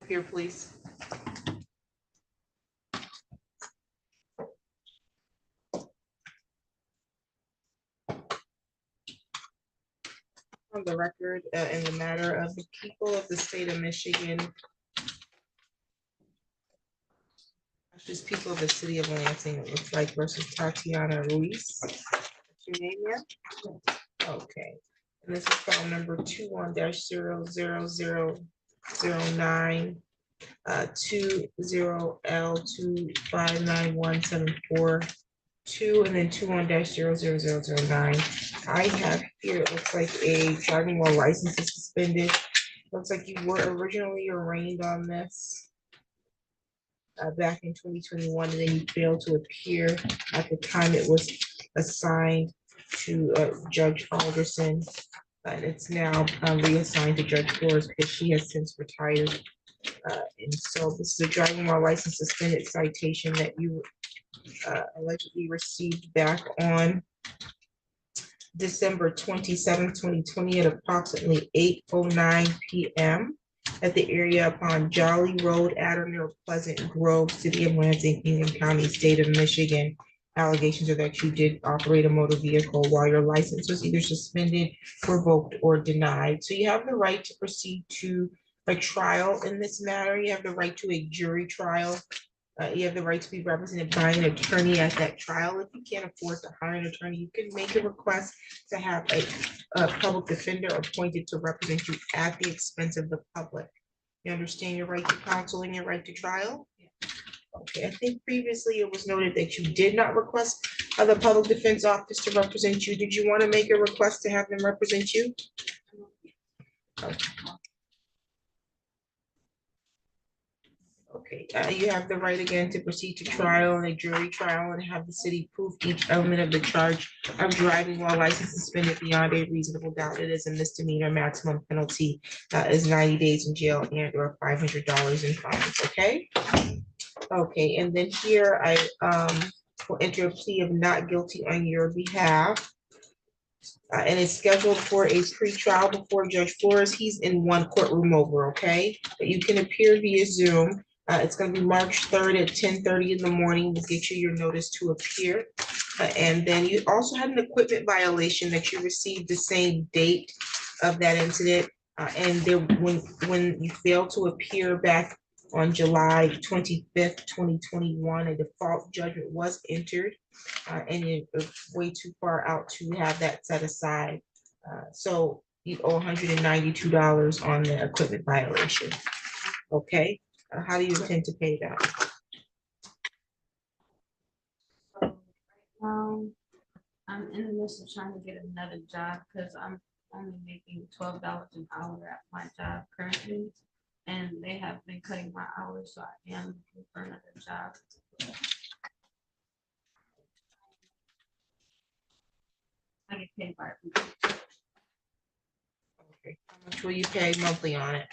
here, please. On the record, in the matter of the people of the state of Michigan, just people of the city of Lansing, it looks like, versus Tatiana Ruiz. What's your name here? Okay. And this is file number 21-00009 20L2599174 and then 21-00009. I have here, it looks like a driving while license is suspended. Looks like you were originally arraigned on this back in 2021, and then you failed to appear at the time it was assigned to Judge Alderson, and it's now reassigned to Judge Flores because she has since retired. And so this is a driving while license suspended citation that you allegedly received back on December 27th, 2020 at approximately 8:09 p.m. at the area upon Jolly Road, Addermill, Pleasant Grove, City of Lansing, Union County, State of Michigan. Allegations are that you did operate a motor vehicle while your license was either suspended, revoked, or denied. So you have the right to proceed to a trial in this matter. You have the right to a jury trial. You have the right to be represented by an attorney at that trial. If you can't afford to hire an attorney, you can make a request to have a public defender appointed to represent you at the expense of the public. You understand your right to counsel and your right to trial? Okay, I think previously it was noted that you did not request the public defense office to represent you. Did you want to make a request to have them represent you? Okay. Okay, you have the right again to proceed to trial and a jury trial and have the city prove each element of the charge of driving while license suspended beyond a reasonable doubt. It is a misdemeanor. Maximum penalty is 90 days in jail and or $500 in fines. Okay. Okay, and then here I will enter a plea of not guilty on your behalf. And it's scheduled for a pre-trial before Judge Flores. He's in one courtroom over, okay? But you can appear via Zoom. It's going to be March 3rd at 10:30 in the morning. We'll get you your notice to appear. And then you also had an equipment violation that you received the same date of that incident. And there, when you failed to appear back on July 25th, 2021, a default judgment was entered. And it's way too far out to have that set aside. So you owe $192 on the equipment violation. Okay. How do you intend to pay that? I'm in the midst of trying to get another job because I'm only making $12 an hour at my job currently, and they have been cutting my hours, so I am looking for another job. I get paid by it. Okay. How much will you pay monthly on it?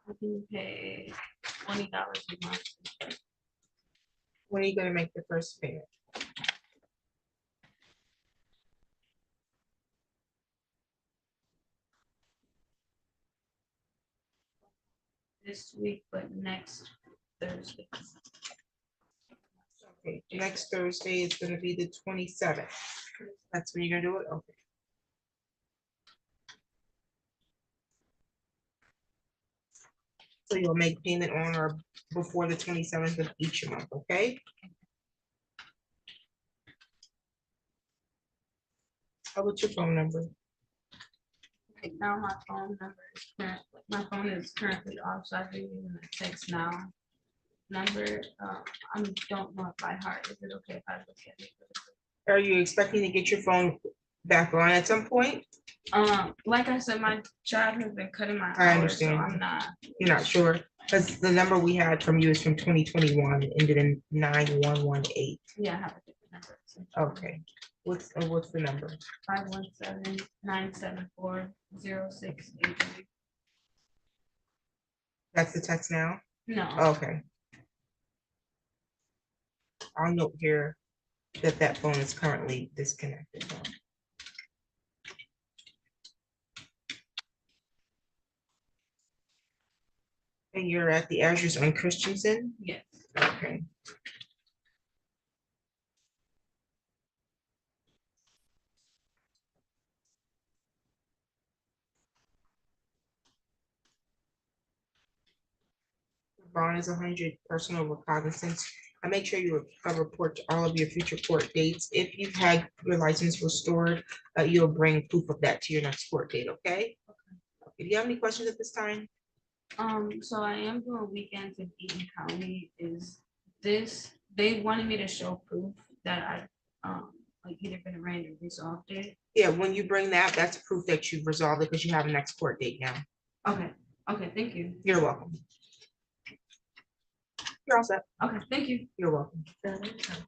I can pay $20 a month. When are you going to make the first payment? This week, but next Thursday. Okay, next Thursday is going to be the 27th. That's when you're going to do it? Okay. So you'll make payment on or before the 27th of each month, okay? How about your phone number? Right now, my phone is currently off, so I've been using the text now number. I don't know it by heart. Is it okay if I look at it? Are you expecting to get your phone back on at some point? Like I said, my job has been cutting my hours. I understand. So I'm not. You're not sure? Because the number we had from you is from 2021, ended in 9118. Yeah, I have a different number. Okay. What's the number? 517-974-0683. That's the text now? No. Okay. I'll note here that that phone is currently disconnected. And you're at the Azures on Christensen? Yes. Okay. Bond is 100, personal recognizance. I make sure you report to all of your future court dates. If you've had your license restored, you'll bring proof of that to your next court date, okay? Okay, do you have any questions at this time? So I am doing weekends in Eaton County. Is this, they wanted me to show proof that like either been arraigned or resolved it. Yeah, when you bring that, that's proof that you've resolved it because you have a next court date now. Okay, okay, thank you. You're welcome. You're all set. Okay, thank you. You're welcome.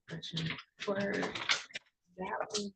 Question for that one.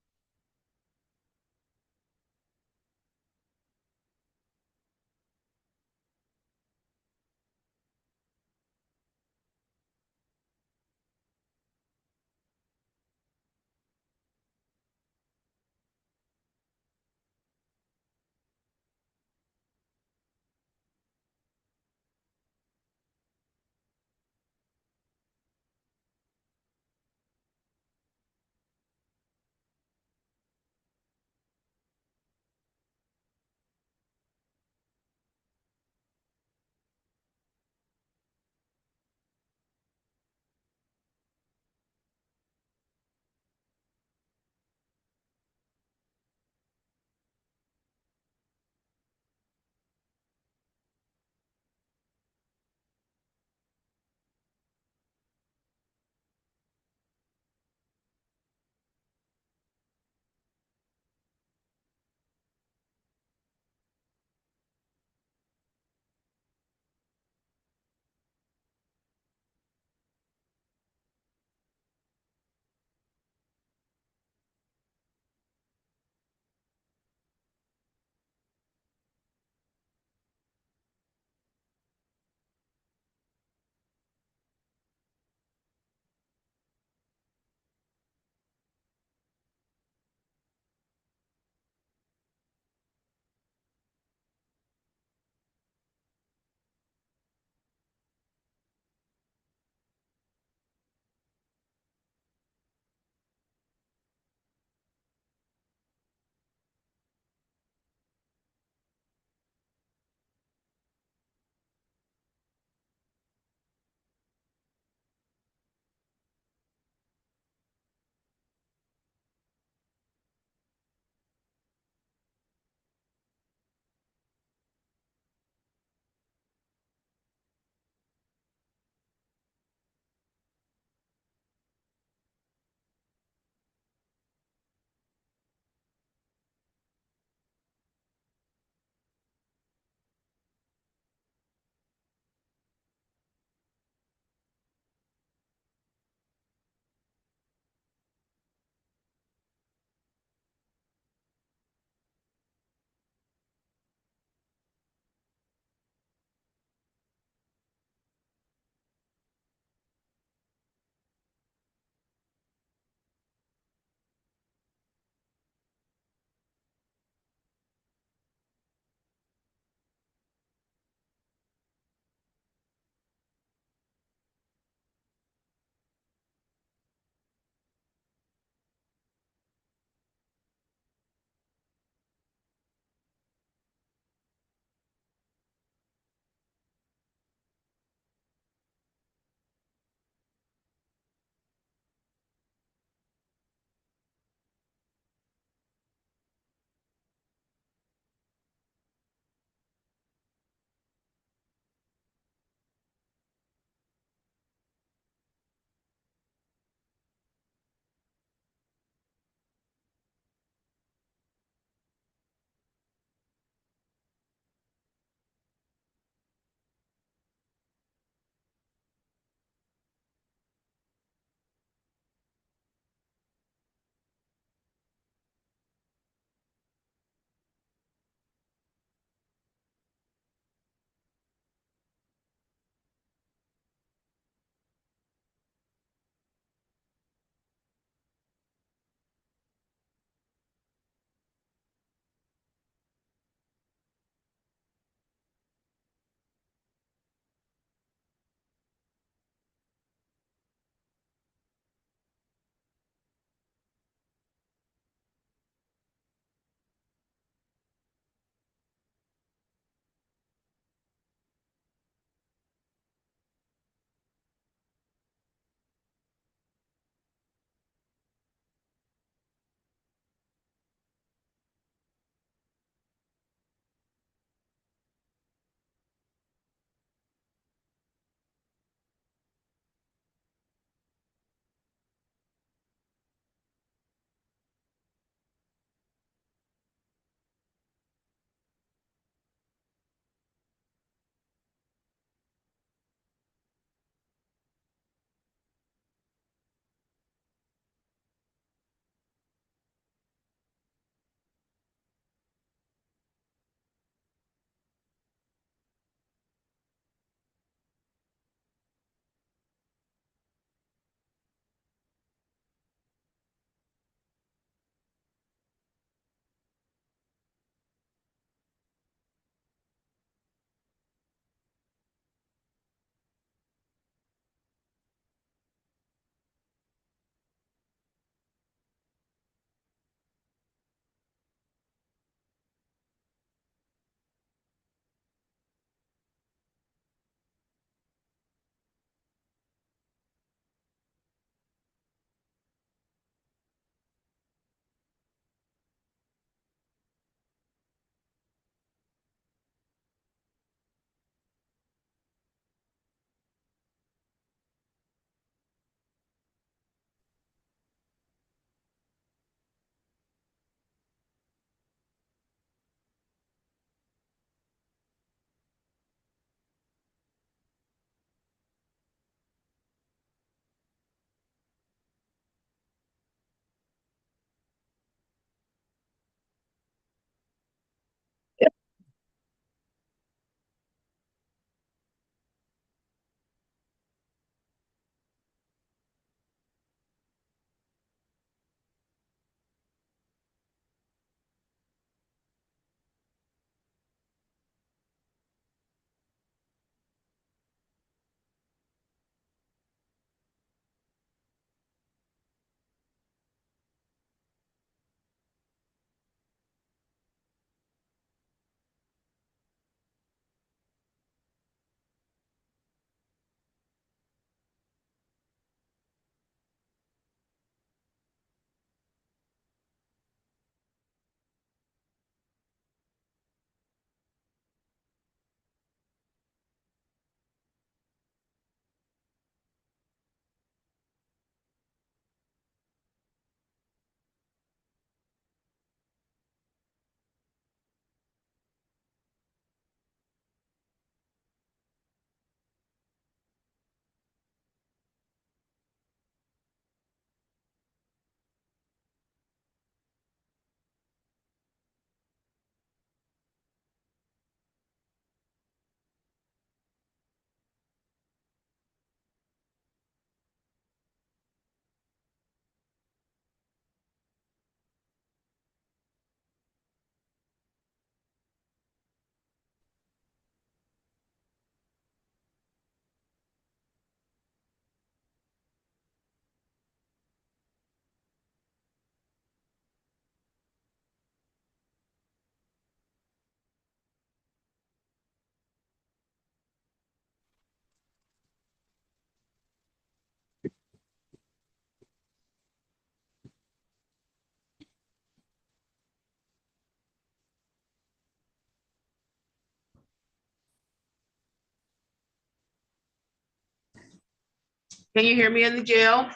Can you hear me in the jail?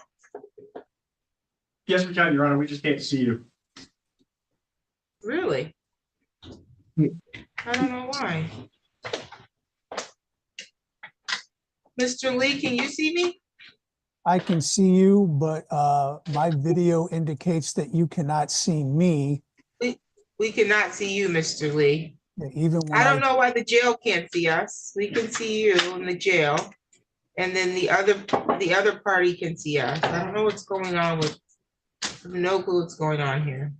Yes, we can, Your Honor. We just can't see you. Really? I don't know why. Mr. Lee, can you see me? I can see you, but my video indicates that you cannot see me. We cannot see you, Mr. Lee. Even when I don't know why the jail can't see us. We can see you in the jail. And then the other party can see us. I don't know what's going on with, I have no clue what's going on here.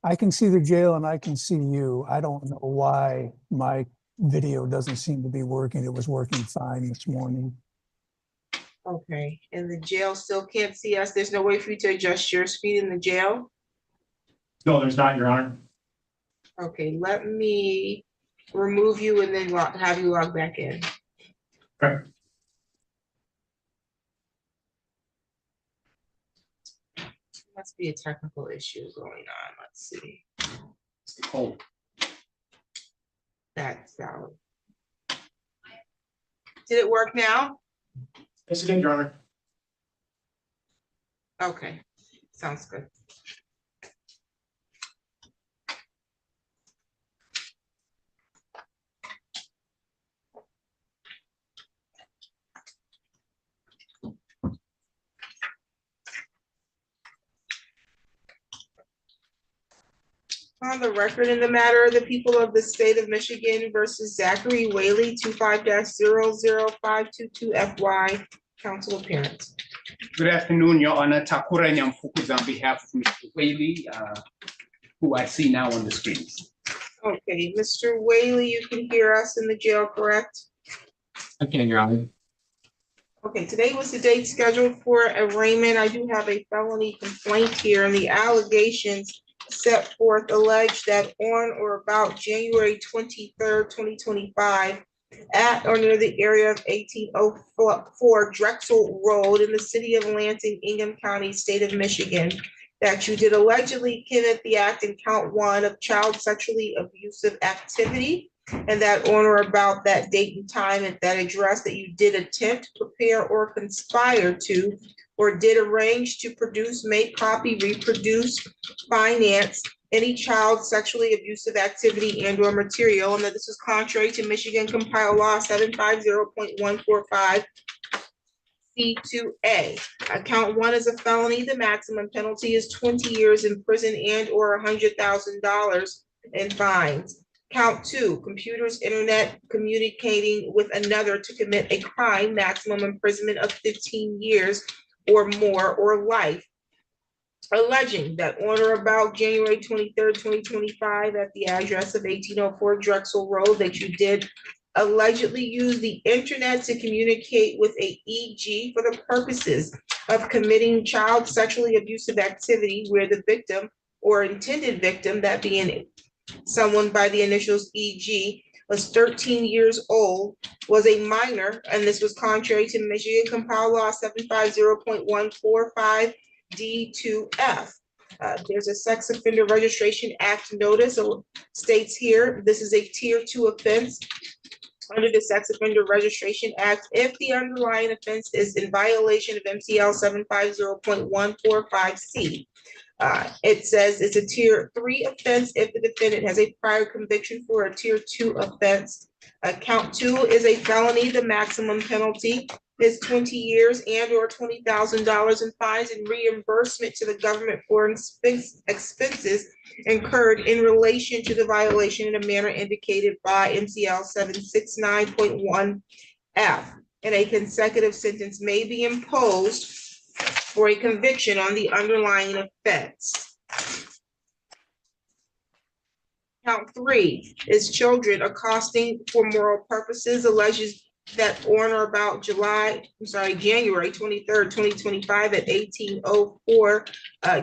I can see the jail and I can see you. I don't know why my video doesn't seem to be working. It was working fine this morning. Okay, and the jail still can't see us. There's no way for you to adjust your speed in the jail? No, there's not, Your Honor. Okay, let me remove you and then have you log back in. Okay. Must be a technical issue going on. Let's see. Oh, That's valid. Did it work now? yes, it did, Your Honor. Okay, sounds good. On the record in the matter, the people of the state of Michigan versus Zachary Whaley, 25-005222 FY, council appearance. Good afternoon, Your Honor. Takura Nyamfuku on behalf of Mr. Whaley, who I see now on the screens. Okay, Mr. Whaley, you can hear us in the jail, correct? I can, Your Honor. Okay, today was the date scheduled for arraignment. I do have a felony complaint here, and the allegations set forth allege that on or about January 23rd, 2025, at or near the area of 1804 Drexel Road in the city of Lansing, Ingham County, state of Michigan, that you did allegedly commit the act in count 1 of child sexually abusive activity, and that on or about that date and time at that address that you did attempt, prepare, or conspire to, or did arrange to produce, make, copy, reproduce, finance any child sexually abusive activity and or material, and that this is contrary to Michigan Compiled Law 750.145 C2A. Count 1 is a felony. The maximum penalty is 20 years in prison and or $100,000 in fines. Count 2, computers, internet, communicating with another to commit a crime, maximum imprisonment of 15 years or more, or life. Alleging that on or about January 23rd, 2025, at the address of 1804 Drexel Road, that you did allegedly use the internet to communicate with a EG for the purposes of committing child sexually abusive activity, where the victim or intended victim, that being someone by the initials EG, was 13 years old, was a minor, and this was contrary to Michigan Compiled Law 750.145 D2F. There's a Sex Offender Registration Act notice, so states here, this is a tier 2 offense under the Sex Offender Registration Act if the underlying offense is in violation of MCL 750.145C. It says it's a tier 3 offense if the defendant has a prior conviction for a tier 2 offense. Count 2 is a felony. The maximum penalty is 20 years and or $20,000 in fines and reimbursement to the government for expenses incurred in relation to the violation in a manner indicated by MCL 769.1F. And a consecutive sentence may be imposed for a conviction on the underlying offense. Count 3 is children accosting for moral purposes, alleges that on or about January 23rd, 2025 at 1804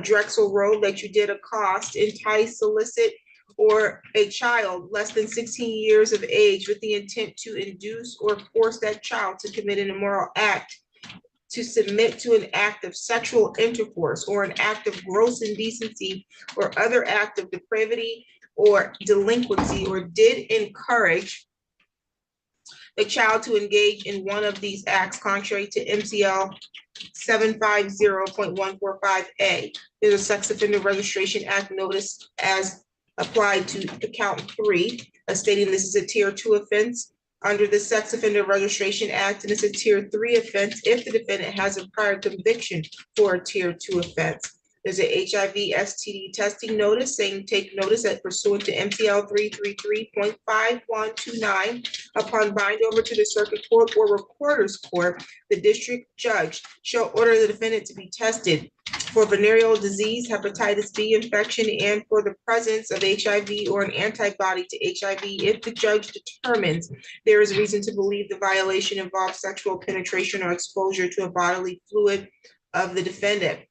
Drexel Road, that you did accost, entice, solicit, or a child less than 16 years of age with the intent to induce or force that child to commit an immoral act, to submit to an act of sexual intercourse or an act of gross indecency or other act of depravity or delinquency, or did encourage the child to engage in one of these acts contrary to MCL 750.145A. There's a Sex Offender Registration Act notice as applied to count 3, stating this is a tier 2 offense under the Sex Offender Registration Act, and it's a tier 3 offense if the defendant has a prior conviction for a tier 2 offense. There's a HIV STD testing notice saying take notice that pursuant to MCL 333.5129, upon bind over to the circuit court or recorder's court, the district judge shall order the defendant to be tested for venereal disease, hepatitis B infection, and for the presence of HIV or an antibody to HIV if the judge determines there is reason to believe the violation involves sexual penetration or exposure to a bodily fluid of the defendant.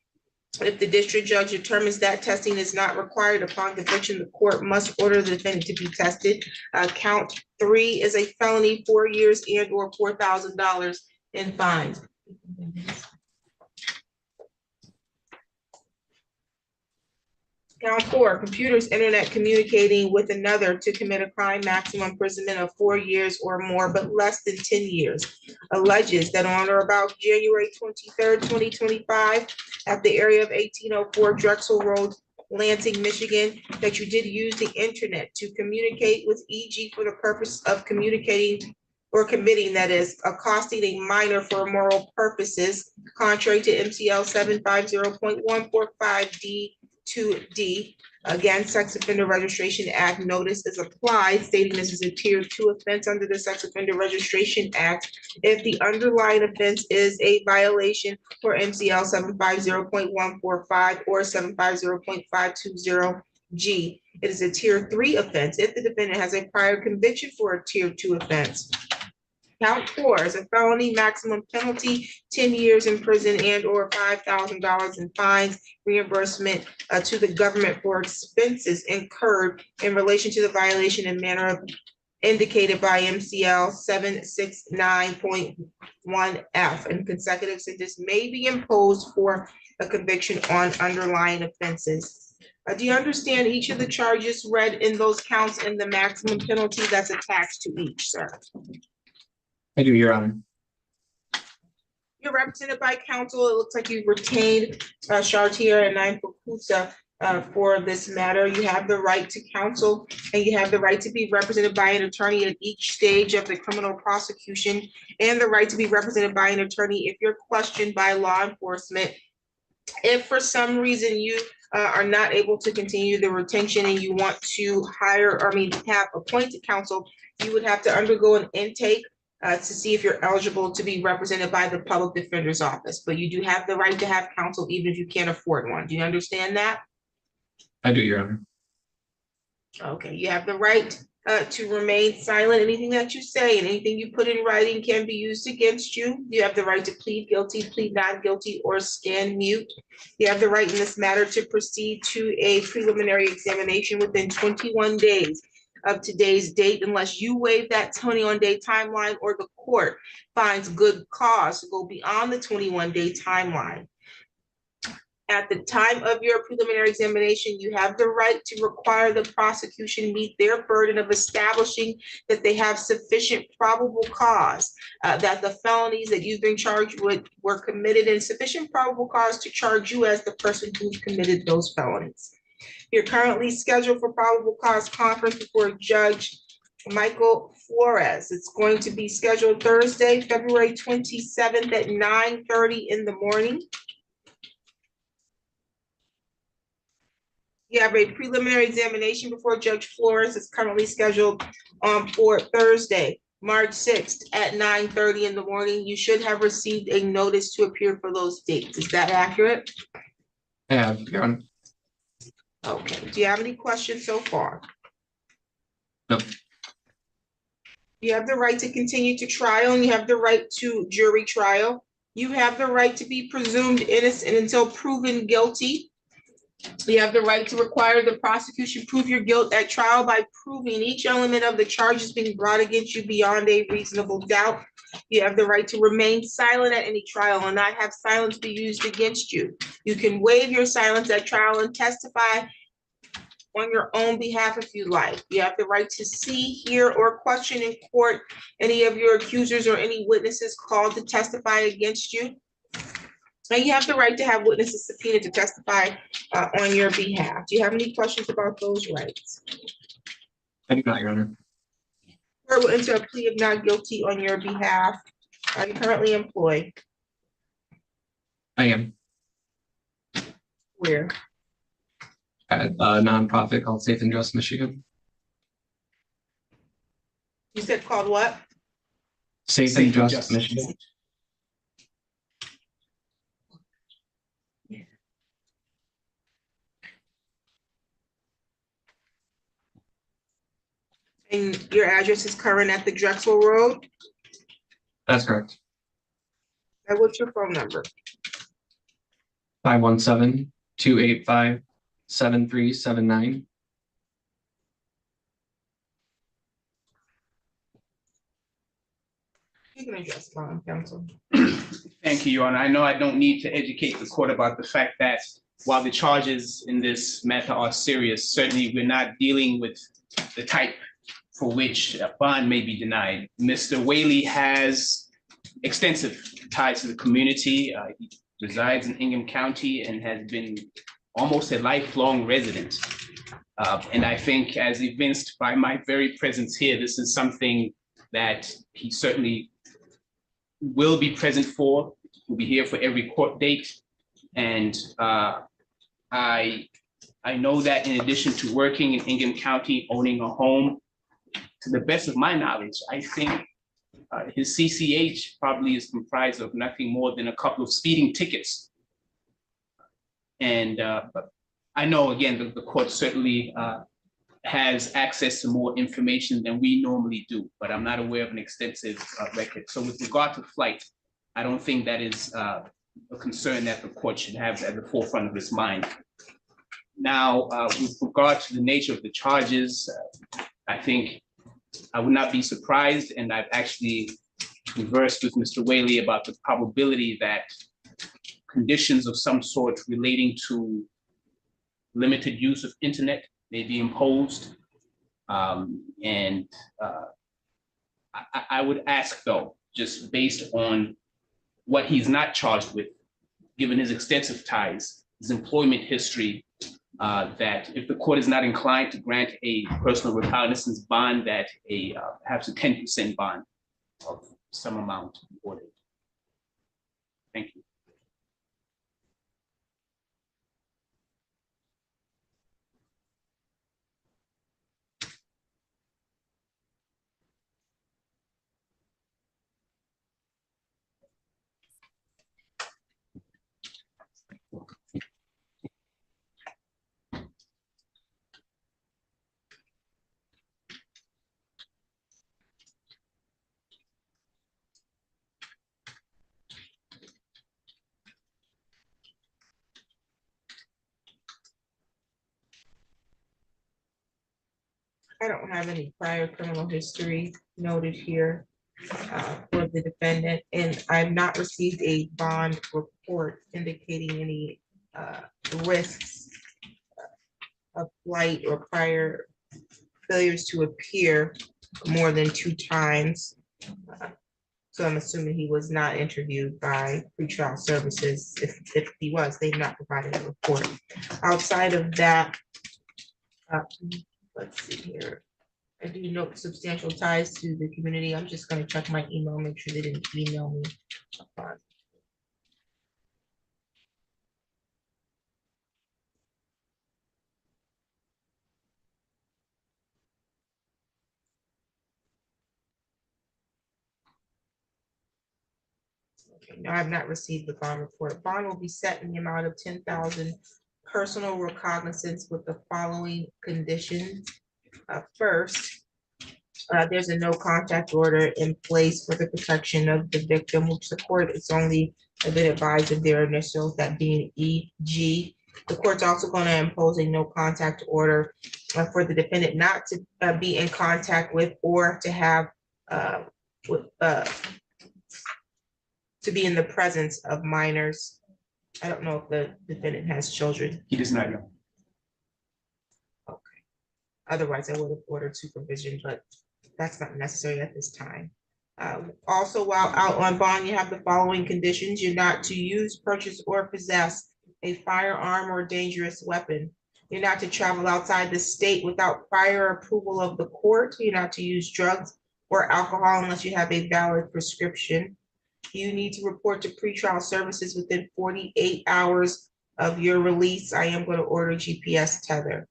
If the district judge determines that testing is not required upon conviction, the court must order the defendant to be tested. Count 3 is a felony, 4 years and or $4,000 in fines. Count 4, computers, internet communicating with another to commit a crime, maximum imprisonment of 4 years or more, but less than 10 years. Alleges that on or about January 23rd, 2025, at the area of 1804 Drexel Road, Lansing, Michigan, that you did use the internet to communicate with EG for the purpose of communicating or committing, that is, accosting a minor for immoral purposes, contrary to MCL 750.145D2D. Again, Sex Offender Registration Act notice is applied, stating this is a tier 2 offense under the Sex Offender Registration Act if the underlying offense is a violation for MCL 750.145 or 750.520G. It is a tier 3 offense if the defendant has a prior conviction for a tier 2 offense. Count 4 is a felony, maximum penalty, 10 years in prison and or $5,000 in fines, reimbursement to the government for expenses incurred in relation to the violation and manner indicated by MCL 769.1F, and consecutive sentence may be imposed for a conviction on underlying offenses. Do you understand each of the charges read in those counts and the maximum penalty that's attached to each, sir? I do, Your Honor. You're represented by counsel. It looks like you've retained Chartier and Nine-Fukusa for this matter. You have the right to counsel and you have the right to be represented by an attorney at each stage of the criminal prosecution, and the right to be represented by an attorney if you're questioned by law enforcement. If for some reason you are not able to continue the retention and you want to have appointed counsel, you would have to undergo an intake to see if you're eligible to be represented by the public defender's office. But you do have the right to have counsel even if you can't afford one. Do you understand that? I do, Your Honor. Okay, you have the right to remain silent. Anything that you say and anything you put in writing can be used against you. You have the right to plead guilty, plead not guilty, or stand mute. You have the right in this matter to proceed to a preliminary examination within 21 days of today's date, unless you waive that 21-day timeline or the court finds good cause to go beyond the 21-day timeline. At the time of your preliminary examination, you have the right to require the prosecution meet their burden of establishing that they have sufficient probable cause, that the felonies that you've been charged with were committed, and sufficient probable cause to charge you as the person who committed those felonies. You're currently scheduled for probable cause conference before Judge Michael Flores. It's going to be scheduled Thursday, February 27th at 9:30 in the morning. You have a preliminary examination before Judge Flores. It's currently scheduled for Thursday, March 6th at 9:30 in the morning. You should have received a notice to appear for those dates. Is that accurate? I have, Your Honor. Okay, do you have any questions so far? No. You have the right to continue to trial and you have the right to jury trial. You have the right to be presumed innocent until proven guilty. You have the right to require the prosecution prove your guilt at trial by proving each element of the charges being brought against you beyond a reasonable doubt. You have the right to remain silent at any trial and not have silence be used against you. You can waive your silence at trial and testify on your own behalf if you like. You have the right to see, hear, or question in court any of your accusers or any witnesses called to testify against you. And you have the right to have witnesses subpoenaed to testify on your behalf. Do you have any questions about those rights? I do not, Your Honor. Court will enter a plea of not guilty on your behalf. Are you currently employed? I am Where? at a nonprofit called Safe and Just Michigan. You said called what? Safe and Just Michigan. And your address is current at the Drexel Road? That's correct. And what's your phone number? 517-285-7379. You can address bond counsel. Thank you, Your Honor. I know I don't need to educate the court about the fact that while the charges in this matter are serious, certainly we're not dealing with the type for which a bond may be denied. Mr. Whaley has extensive ties to the community. He resides in Ingham County and has been almost a lifelong resident. And I think, as evinced by my very presence here, this is something that he certainly will be present for. Will be here for every court date. And I know that in addition to working in Ingham County, owning a home, to the best of my knowledge, I think his CCH probably is comprised of nothing more than a couple of speeding tickets. And but I know, again, the court certainly has access to more information than we normally do, but I'm not aware of an extensive record. So with regard to flight, I don't think that is a concern that the court should have at the forefront of its mind. Now, with regard to the nature of the charges, I think I would not be surprised, and I've actually conversed with Mr. Whaley about the probability that conditions of some sort relating to limited use of internet may be imposed. I would ask, though, just based on what he's not charged with, given his extensive ties, his employment history, that if the court is not inclined to grant a personal recognizance bond, that perhaps a 10% bond of some amount be ordered. Thank you. I don't have any prior criminal history noted here for the defendant, and I've not received a bond report indicating any risks of flight or prior failures to appear more than 2 times. So I'm assuming he was not interviewed by pretrial services. If he was, they've not provided a report. Outside of that, let's see here. I do note substantial ties to the community. I'm just gonna check my email, make sure they didn't email me. Okay, no, I've not received the bond report. Bond will be set in the amount of 10,000 personal recognizance with the following conditions. First, there's a no contact order in place for the protection of the victim, which the court is only been advised of their initials, that being EG. The court's also going to impose a no contact order for the defendant not to be in contact with or to have to be in the presence of minors. I don't know if the defendant has children. He does not know. Okay. Otherwise, I would have ordered supervision, but that's not necessary at this time. Also, while out on bond, you have the following conditions. You're not to use, purchase, or possess a firearm or dangerous weapon. You're not to travel outside the state without prior approval of the court. You're not to use drugs or alcohol unless you have a valid prescription. You need to report to pretrial services within 48 hours of your release. I am going to order GPS tether.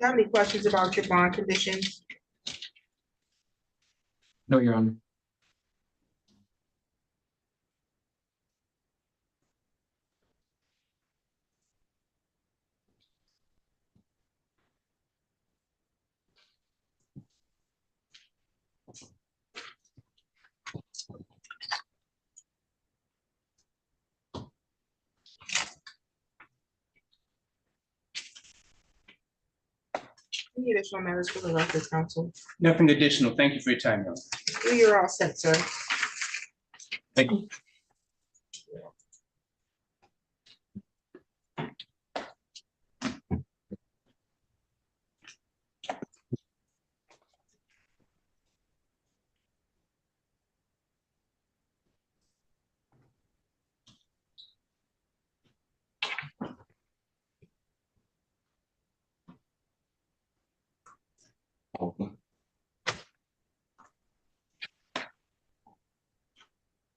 Do you have any questions about your bond conditions? No, Your Honor. Any additional matters for the record, counsel? Nothing additional. Thank you for your time, Your Honor. You're all set, sir. Thank you.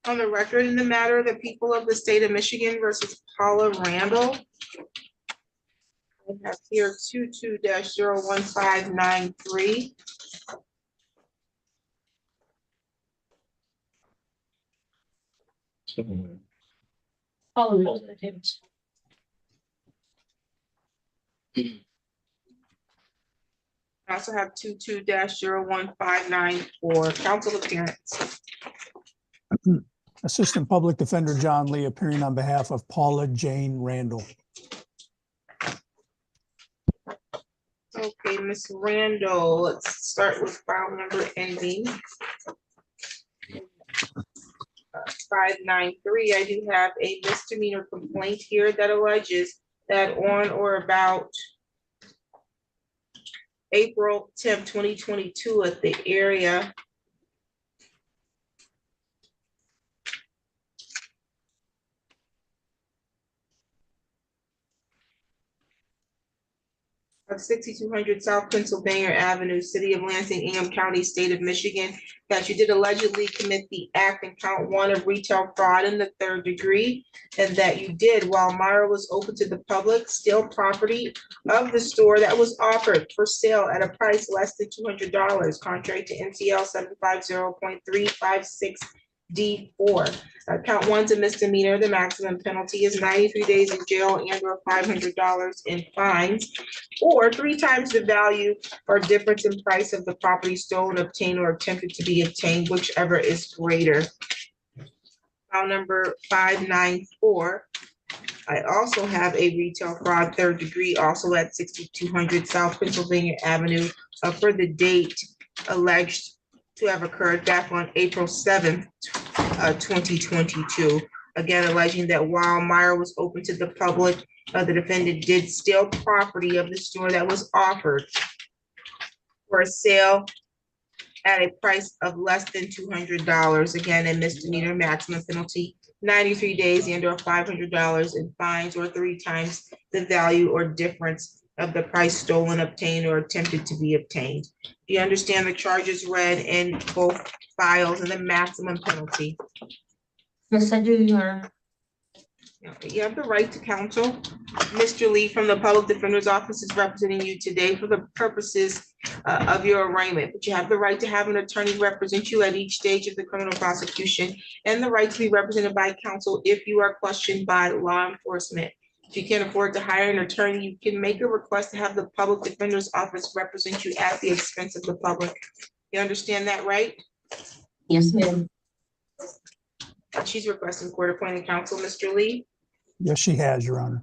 On the record in the matter of the people of the state of Michigan versus Paula Randall. I have here 22-01593. All of those attempts. I also have 22-01594. Counsel appearance. Assistant Public Defender John Lee appearing on behalf of Paula Jane Randall. Okay, Ms. Randall, let's start with file number ending 593. I do have a misdemeanor complaint here that alleges that on or about April 10th, 2022 at the area of 6200 South Pennsylvania Avenue, City of Lansing, Ingham County, State of Michigan, that you did allegedly commit the act in count 1 of retail fraud in the 3rd degree, and that you did, while Myra was open to the public, steal property of the store that was offered for sale at a price less than $200, contrary to NCL 750.356 D4. Count 1's a misdemeanor. The maximum penalty is 93 days in jail and or $500 in fines, or 3 times the value or difference in price of the property stolen, obtained, or attempted to be obtained, whichever is greater. File number 594. I also have a retail fraud 3rd degree, also at 6200 South Pennsylvania Avenue, for the date alleged to have occurred back on April 7th, 2022. Again, alleging that while Myra was open to the public, the defendant did steal property of the store that was offered for a sale at a price of less than $200. Again, a misdemeanor, maximum penalty 93 days and or $500 in fines, or 3 times the value or difference of the price stolen, obtained, or attempted to be obtained. Do you understand the charges read in both files and the maximum penalty? Yes, I do, Your Honor. You have the right to counsel. Mr. Lee from the Public Defender's Office is representing you today for the purposes of your arraignment, but you have the right to have an attorney represent you at each stage of the criminal prosecution, and the right to be represented by counsel if you are questioned by law enforcement. If you can't afford to hire an attorney, you can make a request to have the Public Defender's Office represent you at the expense of the public. You understand that, right? Yes, ma'am. She's requesting court-appointed counsel. Mr. Lee? Yes, she has, Your Honor.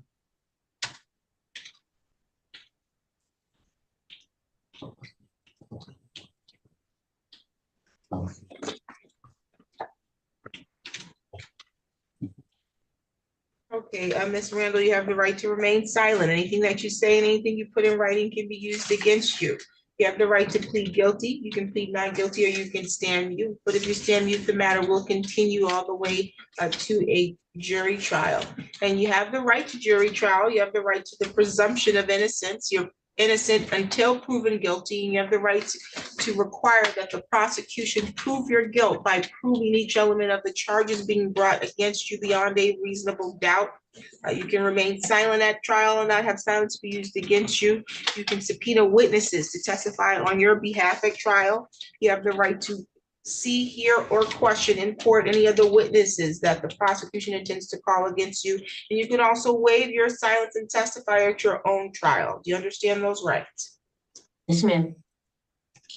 Okay, Ms. Randall, you have the right to remain silent. Anything that you say and anything you put in writing can be used against you. You have the right to plead guilty. You can plead not guilty or you can stand mute. But if you stand mute, the matter will continue all the way to a jury trial. And you have the right to jury trial. You have the right to the presumption of innocence. You're innocent until proven guilty, and you have the right to require that the prosecution prove your guilt by proving each element of the charges being brought against you beyond a reasonable doubt. You can remain silent at trial and not have silence be used against you. You can subpoena witnesses to testify on your behalf at trial. You have the right to see, hear, or question in court any of the witnesses that the prosecution intends to call against you. And you can also waive your silence and testify at your own trial. Do you understand those rights? Yes, ma'am.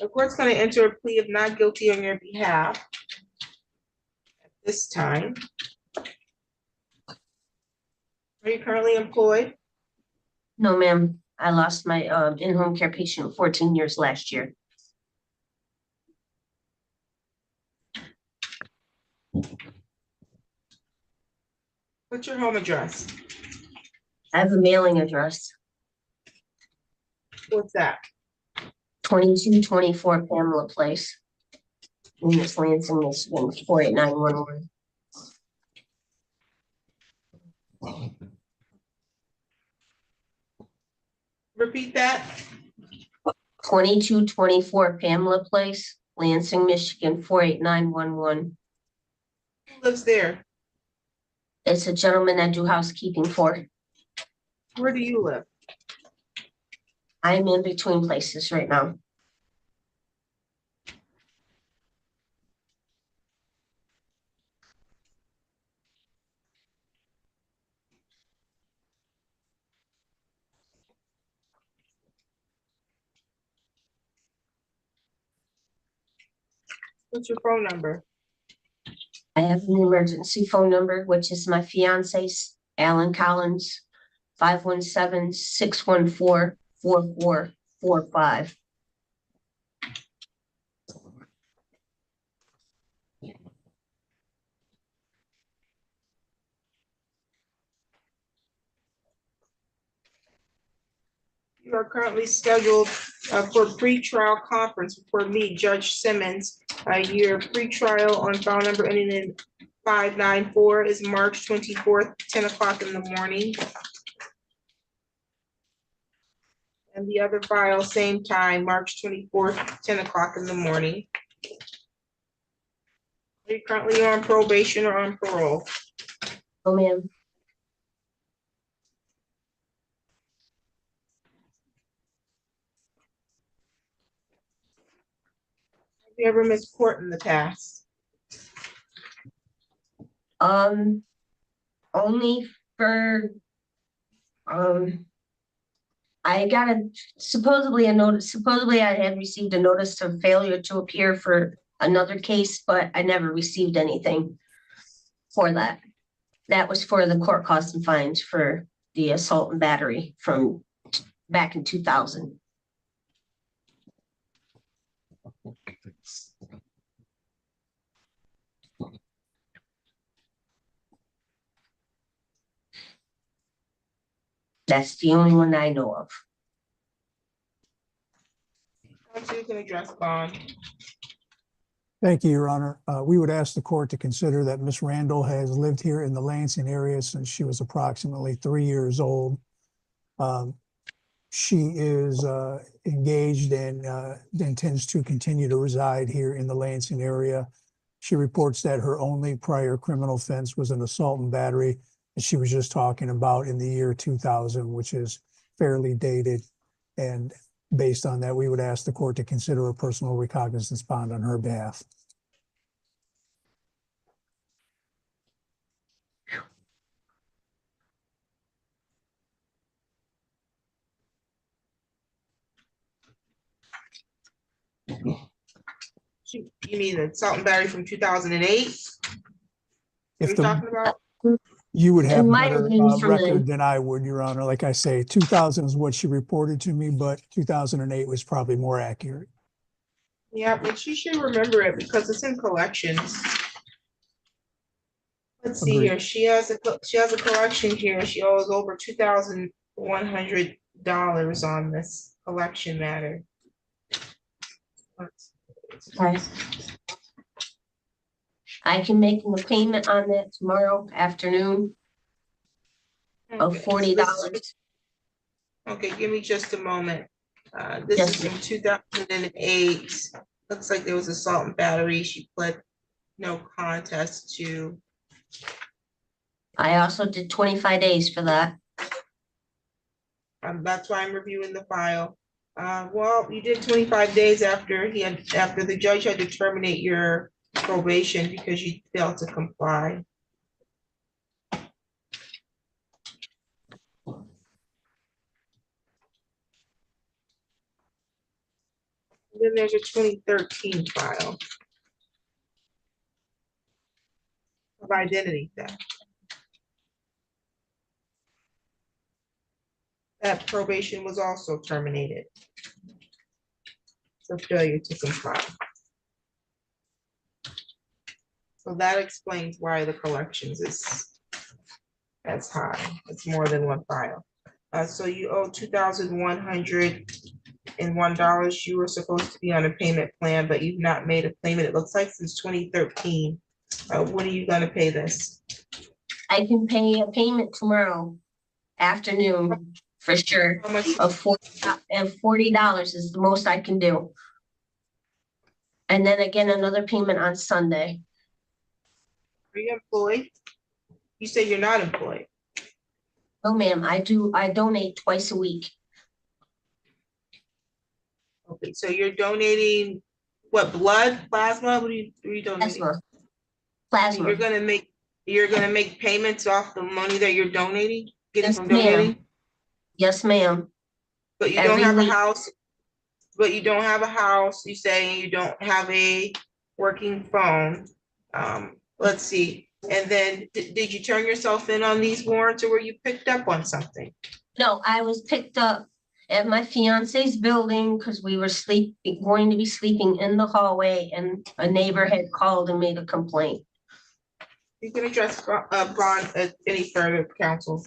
The court's going to enter a plea of not guilty on your behalf at this time. Are you currently employed? No, ma'am. I lost my in-home care patient of 14 years last year. What's your home address? I have a mailing address, What's that? 2224 Pamela Place. In Miss Lansing, Michigan, 48911. Repeat that. 2224 Pamela Place, Lansing, Michigan, 48911. Who lives there? It's a gentleman I do housekeeping for. Where do you live? I'm in between places right now. What's your phone number? I have an emergency phone number, which is my fiance's, Alan Collins, 517-614-4445. You are currently scheduled for pre-trial conference for me, Judge Simmons. Your pre-trial on file number ending in 594 is March 24th, 10 o'clock in the morning. And the other file, same time, March 24th, 10 o'clock in the morning. Are you currently on probation or on parole? Oh, ma'am. Have you ever missed court in the past? Only for, I got supposedly I had received a notice of failure to appear for another case, but I never received anything for that. That was for the court costs and fines for the assault and battery from back in 2000. That's the only one I know of. So you can address bond. Thank you, Your Honor. We would ask the court to consider that Ms. Randall has lived here in the Lansing area since she was approximately 3 years old. She is engaged and intends to continue to reside here in the Lansing area. She reports that her only prior criminal offense was an assault and battery that she was just talking about in the year 2000, which is fairly dated. And based on that, we would ask the court to consider a personal recognizance bond on her behalf. You mean the assault and battery from 2008? If You're the, talking about? you would have It might better have been from record the- than I would, Your Honor. Like I say, 2000 is what she reported to me, but 2008 was probably more accurate. Yeah, but she should remember it because it's in collections. Let's see Agreed. here, she has a collection here, she owes over $2,100 on this collection matter. Okay. I can make a payment on that tomorrow afternoon of Okay, so $40. this- Okay, give me just a moment. This Yes, is from 2008. Looks like there was assault and battery. She pled no contest to. I also did 25 days for that. That's why I'm reviewing the file. Well, you did 25 days after the judge had to terminate your probation because you failed to comply. Then there's a 2013 file of identity theft. That probation was also terminated for failure to comply. So that explains why the collections is as high. It's more than one file. So you owe $2,101. You were supposed to be on a payment plan, but you've not made a payment, it looks like, since 2013. When are you gonna pay this? I can pay a payment tomorrow afternoon for sure. How much? Of $40 is the most I can do. And then again, another payment on Sunday. Are you employed? You say you're not employed. Oh, ma'am, I donate twice a week. Okay, so you're donating what, blood, plasma? What are you donating? Plasma. You're gonna make payments off the money that you're donating, getting Yes, from ma'am. donating? Yes, ma'am. But you don't Every have a week. house, you say, you don't have a working phone. Let's see, and then did you turn yourself in on these warrants or were you picked up on something? No, I was picked up at my fiance's building because we were going to be sleeping in the hallway and a neighbor had called and made a complaint. You can address bond any further, counsel.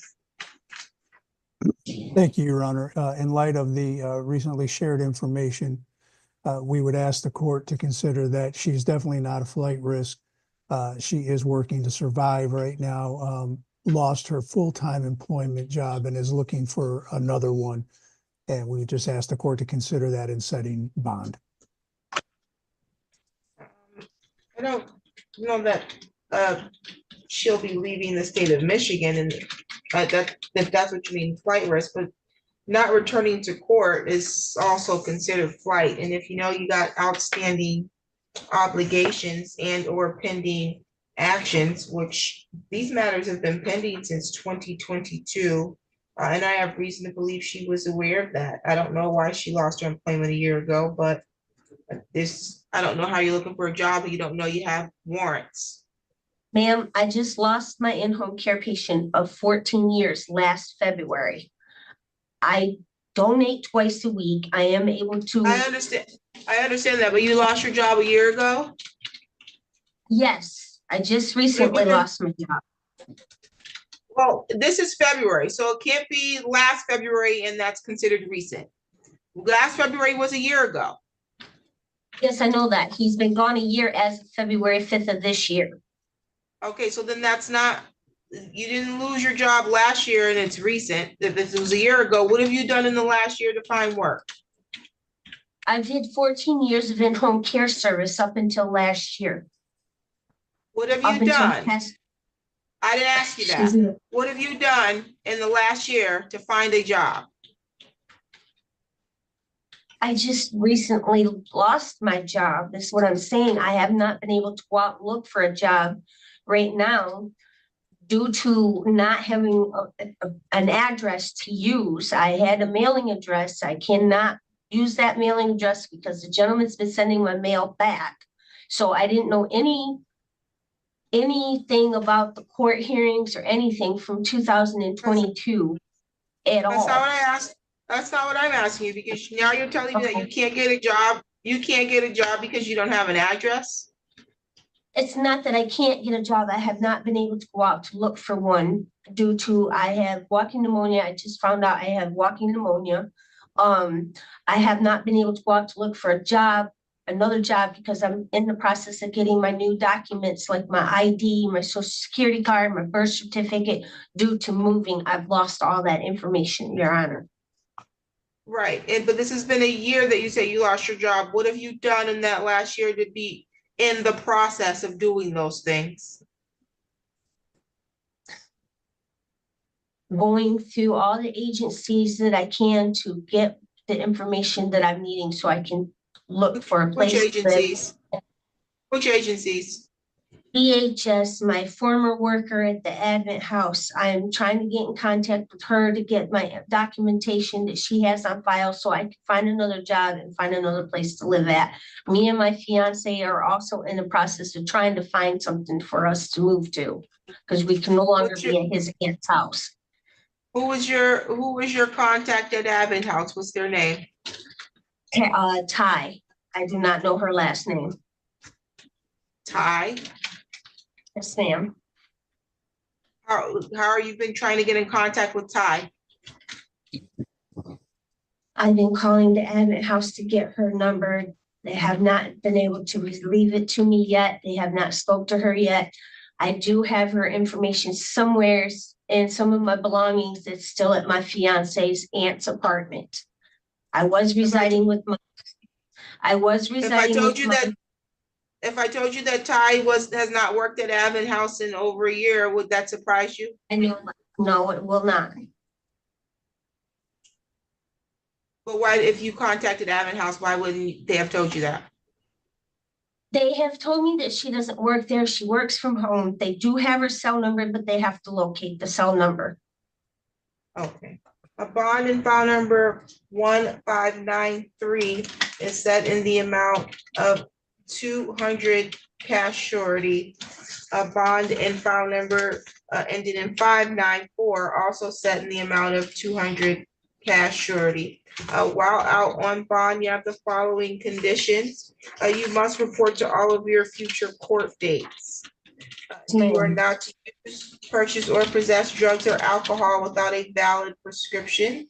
Thank you, Your Honor. In light of the recently shared information, we would ask the court to consider that she's definitely not a flight risk. She is working to survive right now, lost her full-time employment job and is looking for another one. And we just asked the court to consider that in setting bond. I don't know that she'll be leaving the state of Michigan and if that's what you mean, flight risk, but not returning to court is also considered flight. And if you know you got outstanding obligations and or pending actions, which these matters have been pending since 2022, and I have reason to believe she was aware of that. I don't know why she lost her employment a year ago, but I don't know how you're looking for a job and you don't know you have warrants. Ma'am, I just lost my in-home care patient of 14 years last February. I donate twice a week. I am able to. I understand that, but you lost your job a year ago? Yes, I just recently lost my job. Well, this is February, so it can't be last February and that's considered recent. Last February was a year ago. Yes, I know that. He's been gone a year as of February 5th of this year. Okay, so then that's not, you didn't lose your job last year and it's recent. If this was a year ago, what have you done in the last year to find work? I did 14 years of in-home care service up until last year. What have you done? I didn't ask you Excuse that. me. What have you done in the last year to find a job? I just recently lost my job. That's what I'm saying. I have not been able to go out and look for a job right now due to not having an address to use. I had a mailing address. I cannot use that mailing address because the gentleman's been sending my mail back. So I didn't know anything about the court hearings or anything from 2022 at all. That's not what I asked. That's not what I'm asking you, because now you're telling me that you can't get a job. You can't get a job because you don't have an address. It's not that I can't get a job. I have not been able to go out to look for one due to I have walking pneumonia. I just found out I have walking pneumonia. I have not been able to go out to look for a job, another job, because I'm in the process of getting my new documents like my ID, my social security card, my birth certificate. Due to moving, I've lost all that information, Your Honor. Right, but this has been a year that you say you lost your job. What have you done in that last year to be in the process of doing those things? Going through all the agencies that I can to get the information that I'm needing so I can look for a Which place. agencies? Which agencies? BHS, my former worker at the Advent House. I'm trying to get in contact with her to get my documentation that she has on file so I can find another job and find another place to live at. Me and my fiance are also in the process of trying to find something for us to move to because we can no longer be at his aunt's house. Who was your contact at Advent House? What's their name? Ty. I do not know her last name. Ty? Yes, ma'am. How are you been trying to get in contact with Ty? I've been calling the Advent House to get her number. They have not been able to leave it to me yet. They have not spoke to her yet. I do have her information somewhere in some of my belongings that's still at my fiance's aunt's apartment. I was residing with my. If I told you that Ty has not worked at Advent House in over a year, would that surprise you? No, it will not. But why, if you contacted Advent House, why wouldn't they have told you that? They have told me that she doesn't work there. She works from home. They do have her cell number, but they have to locate the cell number. Okay. A bond in file number 1593 is set in the amount of 200 cash surety. A bond in file number ended in 594 also set in the amount of 200 cash surety. While out on bond, you have the following conditions. You must report to all of your future court dates. You are not to use, purchase, or possess drugs or alcohol without a valid prescription.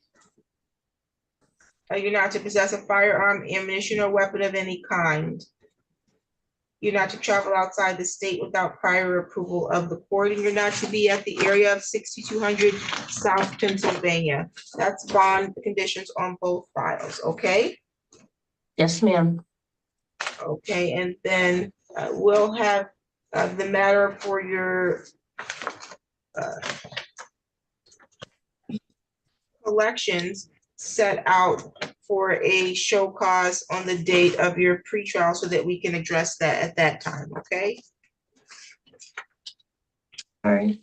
You're not to possess a firearm, ammunition, or weapon of any kind. You're not to travel outside the state without prior approval of the court, and you're not to be at the area of 6200 South Pennsylvania. That's bond conditions on both files, okay? Yes, ma'am. Okay, and then we'll have the matter for your collections set out for a show cause on the date of your pretrial so that we can address that at that time, okay? All right.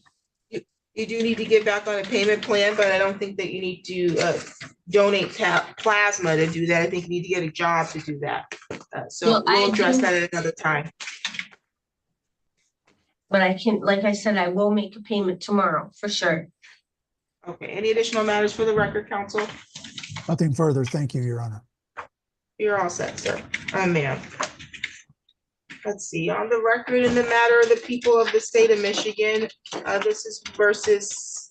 You do need to get back on a payment plan, but I don't think that you need to donate plasma to do that. I think you need to get a job to do that. So we'll address that at another time. But I can, like I said, I will make a payment tomorrow for sure. Okay, any additional matters for the record, counsel? Nothing further. Thank you, Your Honor. You're all set, sir. Ma'am. Let's see, on the record in the matter of the people of the state of Michigan, this is versus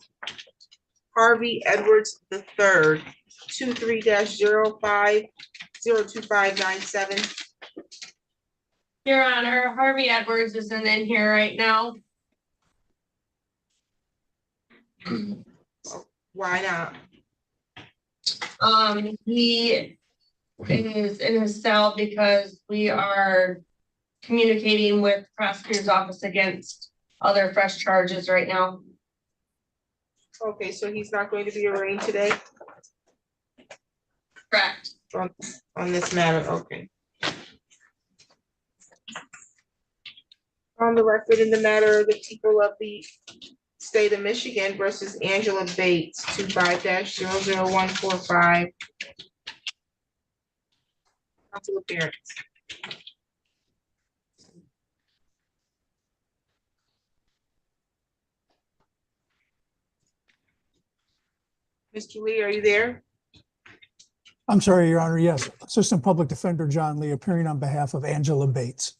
Harvey Edwards III, 23-05-02597. Your Honor, Harvey Edwards isn't in here right now. Why not? He is in his cell because we are communicating with the prosecutor's office against other fresh charges right now. Okay, so he's not going to be arraigned today Correct. on this matter, okay. On the record in the matter of the people of the state of Michigan versus Angela Bates, 25-00145. Counsel appearance. Mr. Lee, are you there? I'm sorry, Your Honor. Yes, Assistant Public Defender John Lee appearing on behalf of Angela Bates.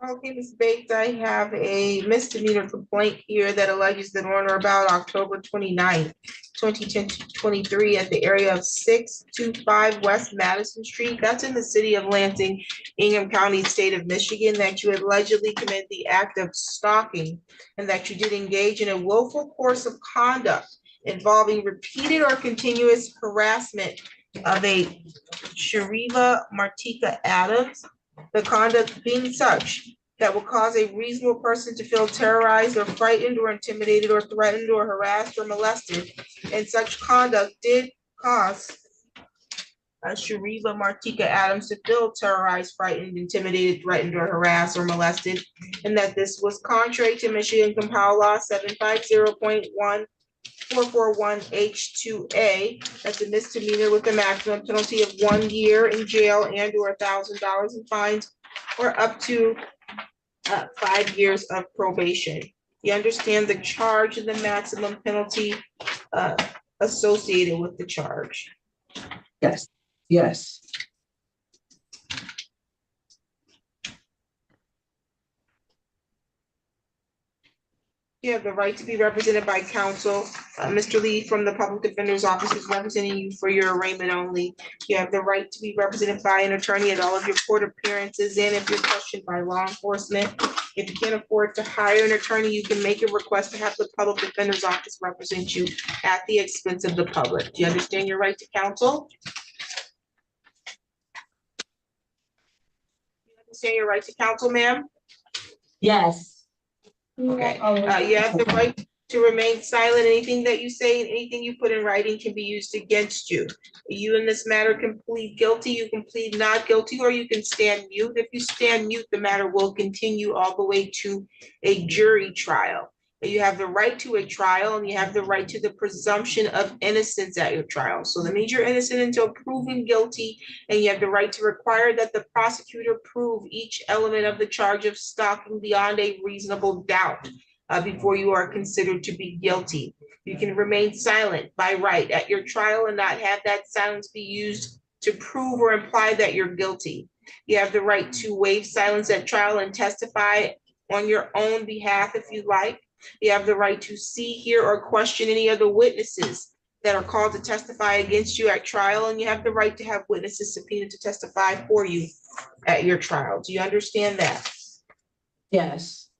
Okay, Ms. Bates, I have a misdemeanor complaint here that alleges that on or about October 29th, 2023, at the area of 625 West Madison Street, that's in the city of Lansing, Ingham County, state of Michigan, that you allegedly committed the act of stalking and that you did engage in a willful course of conduct involving repeated or continuous harassment of a Shariva Martika Adams, the conduct being such that will cause a reasonable person to feel terrorized or frightened or intimidated or threatened or harassed or molested. And such conduct did cause Shariva Martika Adams to feel terrorized, frightened, intimidated, threatened, or harassed or molested. And that this was contrary to Michigan Compile Law 750.1441H2A. That's a misdemeanor with a maximum penalty of 1 year in jail and or $1,000 in fines or up to 5 years of probation. You understand the charge and the maximum penalty associated with the charge. Yes, yes, You have the right to be represented by counsel. Mr. Lee from the Public Defender's Office is representing you for your arraignment only. You have the right to be represented by an attorney at all of your court appearances and if you're questioned by law enforcement. If you can't afford to hire an attorney, you can make a request to have the Public Defender's Office represent you at the expense of the public. Do you understand your right to counsel? Do you understand your right to counsel, ma'am? yes, Okay, you have the right to remain silent. Anything that you say and anything you put in writing can be used against you. You in this matter can plead guilty, you can plead not guilty, or you can stand mute. If you stand mute, the matter will continue all the way to a jury trial. You have the right to a trial and you have the right to the presumption of innocence at your trial. So that means you're innocent until proven guilty, and you have the right to require that the prosecutor prove each element of the charge of stalking beyond a reasonable doubt before you are considered to be guilty. You can remain silent by right at your trial and not have that silence be used to prove or imply that you're guilty. You have the right to waive silence at trial and testify on your own behalf if you like. You have the right to see, hear, or question any of the witnesses that are called to testify against you at trial, and you have the right to have witnesses subpoenaed to testify for you at your trial. Do you understand that? yes,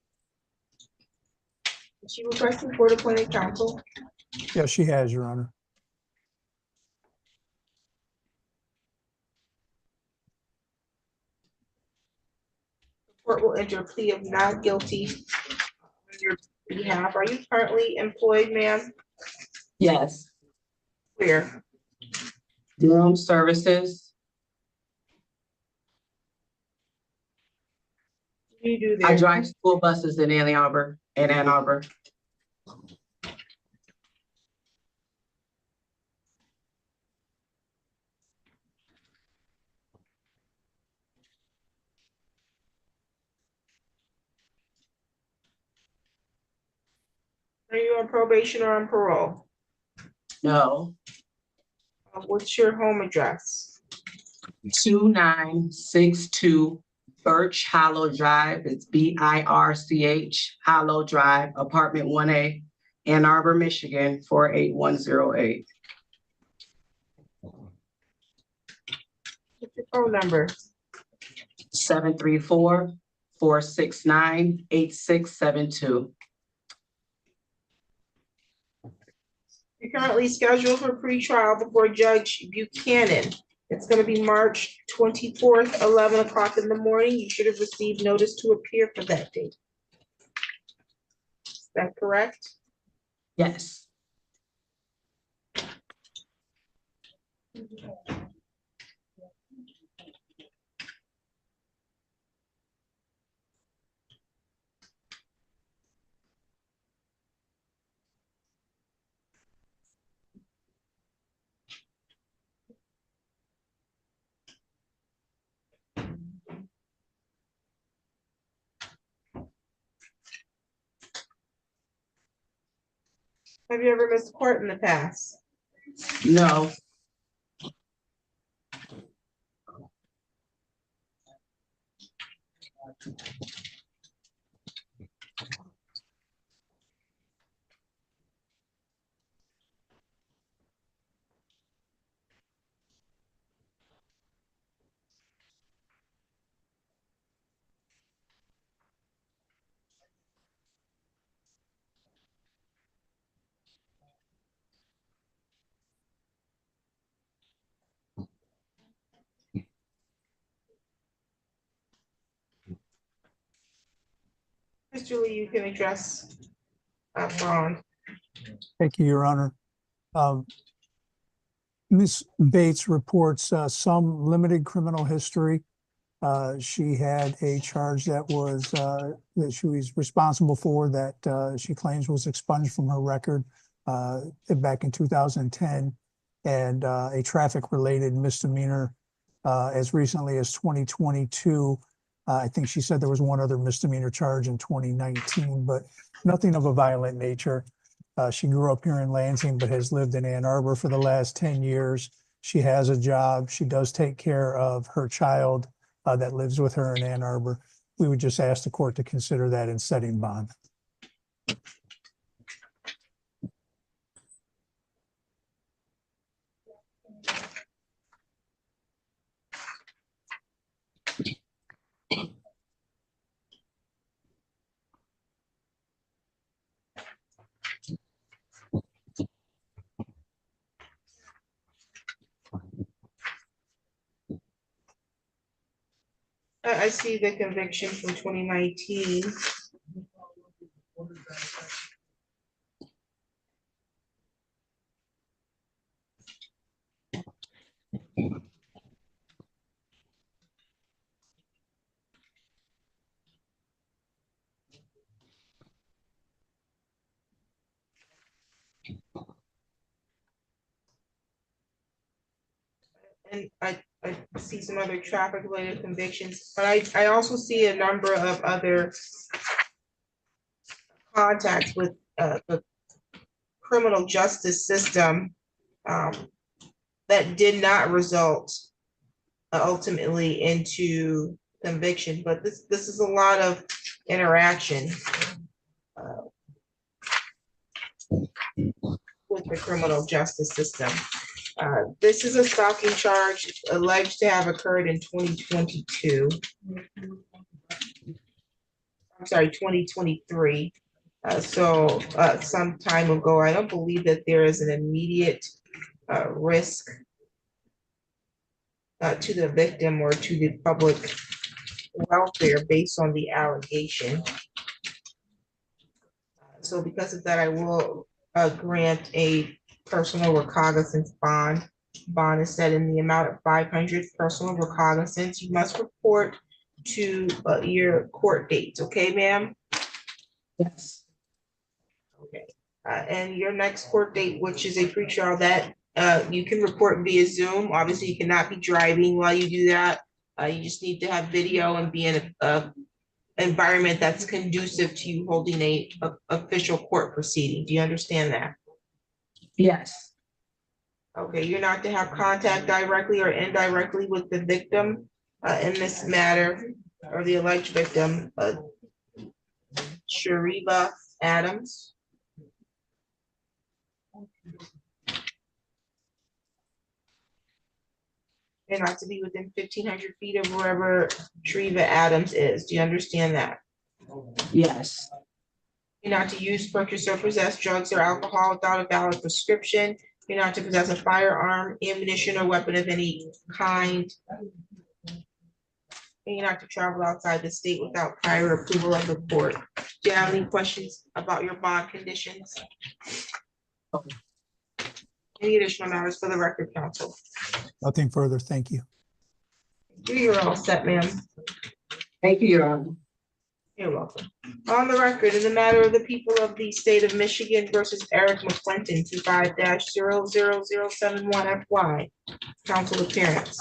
Is she requesting court-appointed counsel? Yes, she has, Your Honor. The court will enter a plea of not guilty on your behalf. Are you currently employed, ma'am? yes. Where? Room services. What do you do I there? drive school buses in Ann Arbor, Are you on probation or on parole? No, What's your home address? 2962 Birch Hollow Drive. It's BIRCH Hollow Drive, apartment 1A, Ann Arbor, Michigan, 48108. What's your phone number? 734-469-8672. You're currently scheduled for pretrial before Judge Buchanan. It's gonna be March 24th, 11 o'clock in the morning. You should have received notice to appear for that date. Is that correct? Yes, Have you ever missed court in the past? no, Mr. Lee, you can address Bond. Thank you, Your Honor. Ms. Bates reports some limited criminal history. She had a charge that was that she was responsible for that she claims was expunged from her record back in 2010, and a traffic-related misdemeanor as recently as 2022. I think she said there was one other misdemeanor charge in 2019, but nothing of a violent nature. She grew up here in Lansing, but has lived in Ann Arbor for the last 10 years. She has a job. She does take care of her child that lives with her in Ann Arbor. We would just ask the court to consider that in setting bond. I see the conviction from 2019. And I see some other traffic related convictions, but I also see a number of other contacts with the criminal justice system that did not result ultimately into conviction, but this is a lot of interaction with the criminal justice system. This is a stalking charge alleged to have occurred in 2022. I'm sorry, 2023. So some time ago. I don't believe that there is an immediate risk to the victim or to the public welfare based on the allegation. So because of that, I will grant a personal recognizance bond. Bond is set in the amount of 500 personal recognizance. You must report to your court dates, okay, ma'am? Yes. Okay. And your next court date, which is a pretrial, that you can report via Zoom. Obviously, you cannot be driving while you do that. You just need to have video and be in a environment that's conducive to you holding a official court proceeding. Do you understand that? Yes. Okay, you're not to have contact directly or indirectly with the victim in this matter, or the alleged victim, Shariba Adams. You're not to be within 1,500 feet of wherever Shariba Adams is. Do you understand that? Yes. You're not to use, purchase, or possess drugs or alcohol without a valid prescription. You're not to possess a firearm, ammunition, or weapon of any kind. And you're not to travel outside the state without prior approval of the court. Do you have any questions about your bond conditions? Any additional matters for the record, counsel? Nothing further. Thank you. You're all set, ma'am. Thank you, Your Honor. You're welcome. On the record, in the matter of the people of the state of Michigan versus Eric McClinton, 25-00071 FY. Counsel appearance.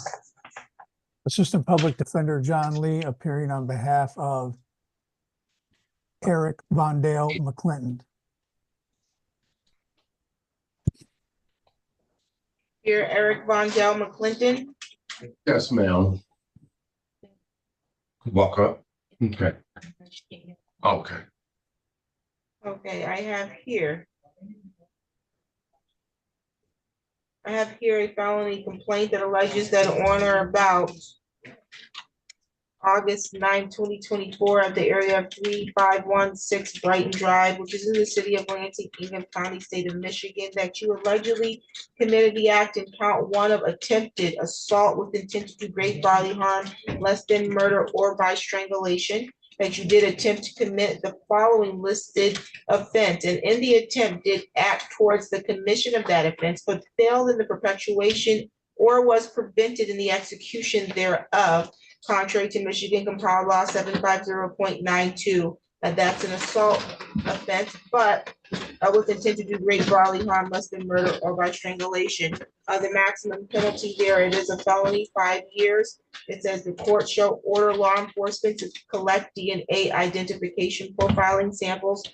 Assistant Public Defender John Lee appearing on behalf of Eric Vondale McClinton. Here, Eric Vondale McClinton. Yes, ma'am. Walk up. Okay. Okay. Okay, I have here a felony complaint that alleges that on or about August 9, 2024, at the area of 3516 Brighton Drive, which is in the city of Lansing, Ingham County, state of Michigan, that you allegedly committed the act in count 1 of attempted assault with intent to do great bodily harm, less than murder or by strangulation, that you did attempt to commit the following listed offense, and in the attempt did act towards the commission of that offense, but failed in the perpetuation or was prevented in the execution thereof, contrary to Michigan compiled law 750.92. That's an assault offense, but with intent to do great bodily harm, less than murder or by strangulation. The maximum penalty there, it is a felony, 5 years. It says the court shall order law enforcement to collect DNA identification profiling samples.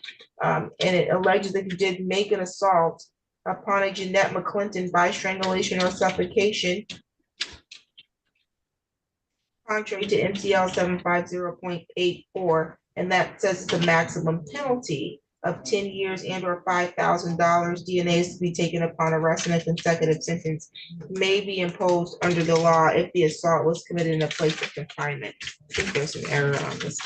And it alleges that you did make an assault upon a Jeanette McClinton by strangulation or suffocation, contrary to MCL 750.84, and that says it's a maximum penalty of 10 years and or $5,000. DNA is to be taken upon arrest, and a consecutive sentence may be imposed under the law if the assault was committed in a place of confinement. I think there's an error on this.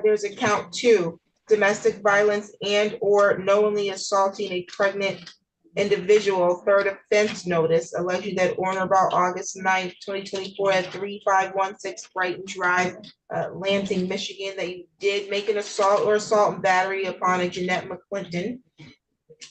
There's a count 2, domestic violence and or knowingly assaulting a pregnant individual, third offense notice, alleging that on or about August 9th, 2024 at 3516 Brighton Drive, Lansing, Michigan, that you did make an assault or assault and battery upon a Jeanette McClinton,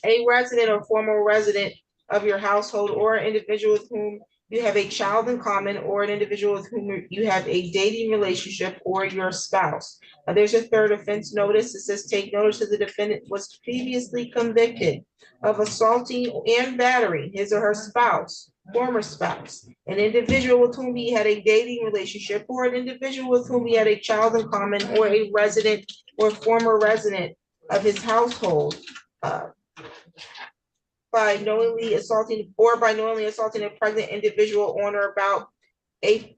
a resident or former resident of your household, or an individual with whom you have a child in common, or an individual with whom you have a dating relationship, or your spouse. There's a third offense notice. It says take notice that the defendant was previously convicted of assaulting and battering his or her spouse, former spouse, an individual with whom he had a dating relationship, or an individual with whom he had a child in common, or a resident or former resident of his household, by knowingly assaulting a pregnant individual on or about May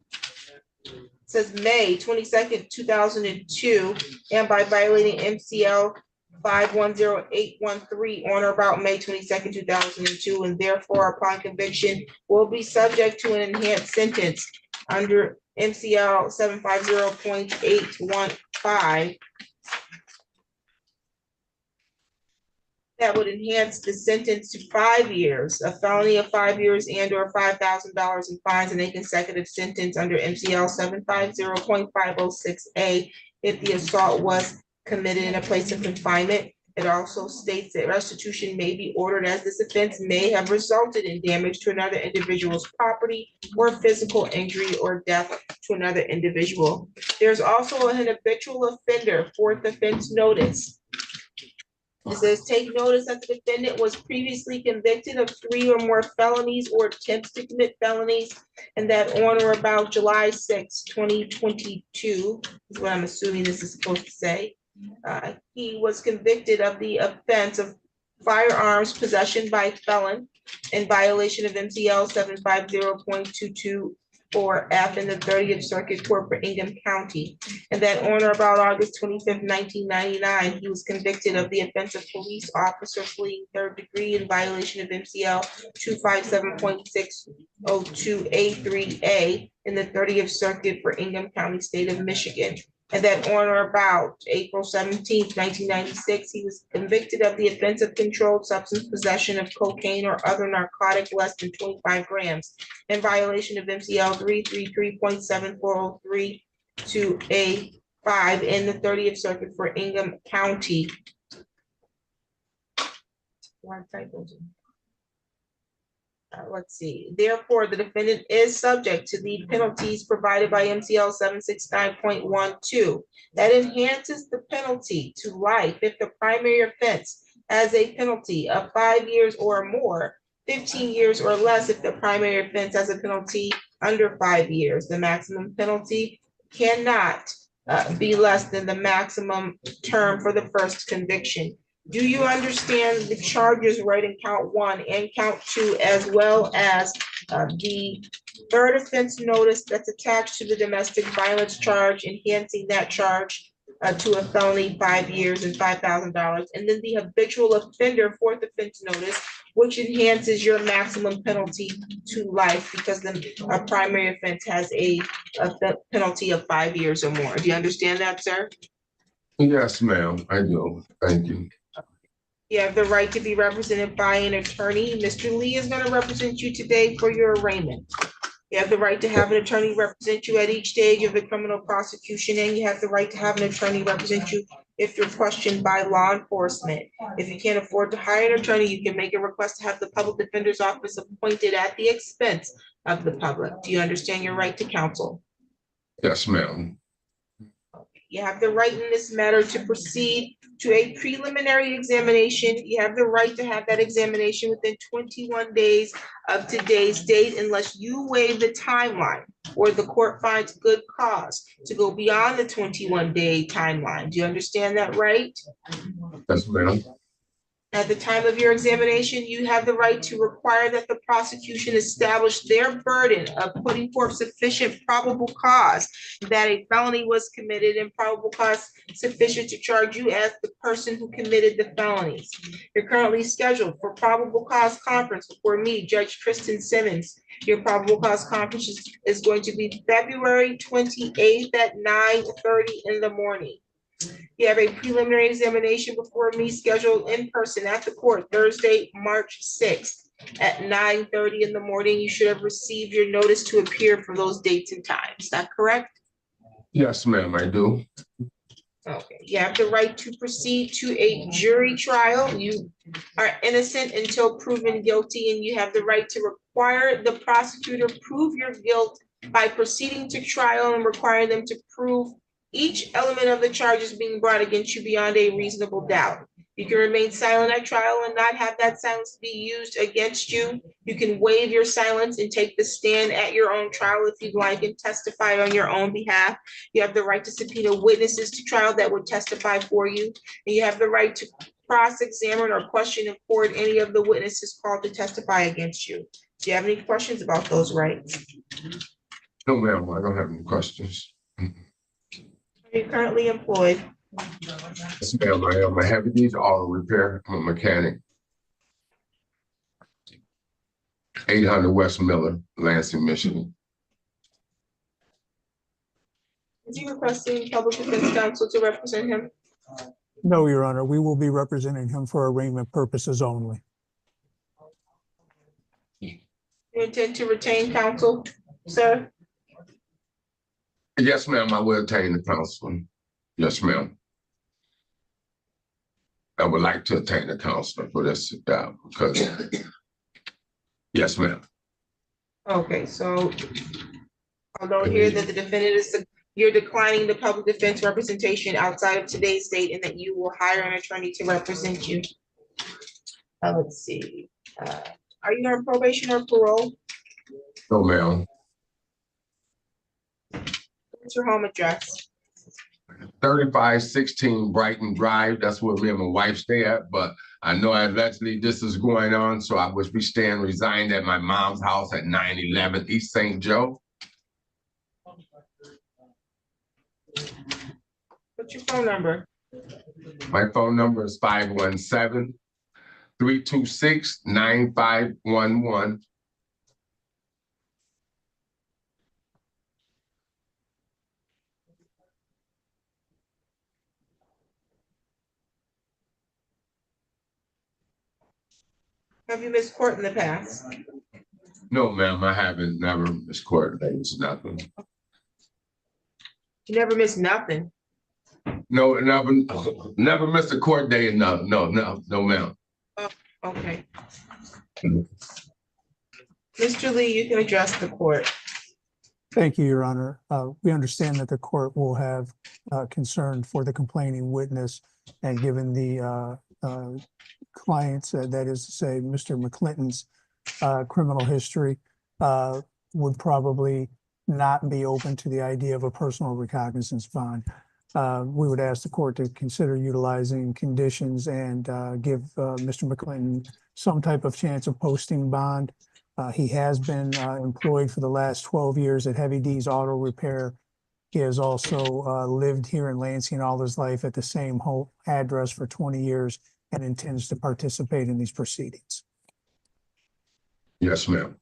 22nd, 2002, and by violating MCL 510813 on or about May 22nd, 2002, and therefore upon conviction will be subject to an enhanced sentence under MCL 750.815. That would enhance the sentence to 5 years, a felony of 5 years and or $5,000 in fines, and a consecutive sentence under MCL 750.506A if the assault was committed in a place of confinement. It also states that restitution may be ordered as this offense may have resulted in damage to another individual's property or physical injury or death to another individual. There's also an habitual offender, fourth offense notice. It says take notice that the defendant was previously convicted of 3 or more felonies or attempts to commit felonies, and that on or about July 6, 2022, is what I'm assuming this is supposed to say, he was convicted of the offense of firearms possession by felon in violation of MCL 750.224F in the 30th Circuit Court for Ingham County, and that on or about August 25th, 1999, he was convicted of the offense of police officer fleeing third degree in violation of MCL 257.602A3A in the 30th Circuit for Ingham County, State of Michigan. And that on or about April 17th, 1996, he was convicted of the offense of controlled substance possession of cocaine or other narcotic less than 25 grams in violation of MCL 333.7403 to A5 in the 30th Circuit for Ingham County. Let's see. Therefore, the defendant is subject to the penalties provided by MCL 769.12. That enhances the penalty to life if the primary offense has a penalty of 5 years or more, 15 years or less if the primary offense has a penalty under 5 years. The maximum penalty cannot be less than the maximum term for the first conviction. Do you understand the charges right in count 1 and count 2, as well as the third offense notice that's attached to the domestic violence charge, enhancing that charge to a felony 5 years and $5,000, and then the habitual offender fourth offense notice, which enhances your maximum penalty to life because the primary offense has a penalty of 5 years or more. Do you understand that, sir? Yes, ma'am, I do. Thank you. You have the right to be represented by an attorney. Mr. Lee is going to represent you today for your arraignment. You have the right to have an attorney represent you at each stage of the criminal prosecution, and you have the right to have an attorney represent you if you're questioned by law enforcement. If you can't afford to hire an attorney, you can make a request to have the public defender's office appointed at the expense of the public. Do you understand your right to counsel? Yes, ma'am. You have the right in this matter to proceed to a preliminary examination. You have the right to have that examination within 21 days of today's date unless you waive the timeline or the court finds good cause to go beyond the 21-day timeline. Do you understand that right? Yes, ma'am. At the time of your examination, you have the right to require that the prosecution establish their burden of putting forth sufficient probable cause that a felony was committed and probable cause sufficient to charge you as the person who committed the felonies. You're currently scheduled for probable cause conference before me, Judge Kristen Simmons. Your probable cause conference is going to be February 28th at 9:30 in the morning. You have a preliminary examination before me scheduled in person at the court Thursday, March 6th at 9:30 in the morning. You should have received your notice to appear for those dates and times. Is that correct? Yes, ma'am, I do. Okay, you have the right to proceed to a jury trial. You are innocent until proven guilty, and you have the right to require the prosecutor prove your guilt by proceeding to trial and requiring them to prove each element of the charges being brought against you beyond a reasonable doubt. You can remain silent at trial and not have that silence be used against you. You can waive your silence and take the stand at your own trial if you'd like and testify on your own behalf. You have the right to subpoena witnesses to trial that would testify for you. And you have the right to cross-examine or question in court any of the witnesses called to testify against you. Do you have any questions about those rights? No, ma'am, I don't have any questions. Are you currently employed? Yes, ma'am, I am a heavy duty auto repair. I'm a mechanic. 800 West Miller, Lansing, Michigan. Is he requesting public defense counsel to represent him? No, Your Honor, we will be representing him for arraignment purposes only. You intend to retain counsel, sir? Yes, ma'am, I will attain the counsel. Yes, ma'am. I would like to attain the counselor for this because, yes, ma'am. Okay, so although here that the defendant is, you're declining the public defense representation outside of today's date and that you will hire an attorney to represent you. Let's see, are you on probation or parole? No, ma'am. What's your home address? 3516 Brighton Drive. That's where me and my wife stay at. But I know allegedly this is going on, so I wish we staying resigned at my mom's house at 911 East St. Joe. What's your phone number? My phone number is 517-326-9511. Have you missed court in the past? No, ma'am, I haven't never missed court days, nothing. You never missed nothing. No, never missed a court day. No, ma'am. Okay. Mr. Lee, you can address the court. Thank you, Your Honor. We understand that the court will have concern for the complaining witness, and given the client's, that is to say, Mr. McClinton's criminal history, would probably not be open to the idea of a personal recognizance bond. We would ask the court to consider utilizing conditions and give Mr. McClinton some type of chance of posting bond. He has been employed for the last 12 years at Heavy D's Auto Repair. He has also lived here in Lansing all his life at the same home address for 20 years and intends to participate in these proceedings. Yes, ma'am.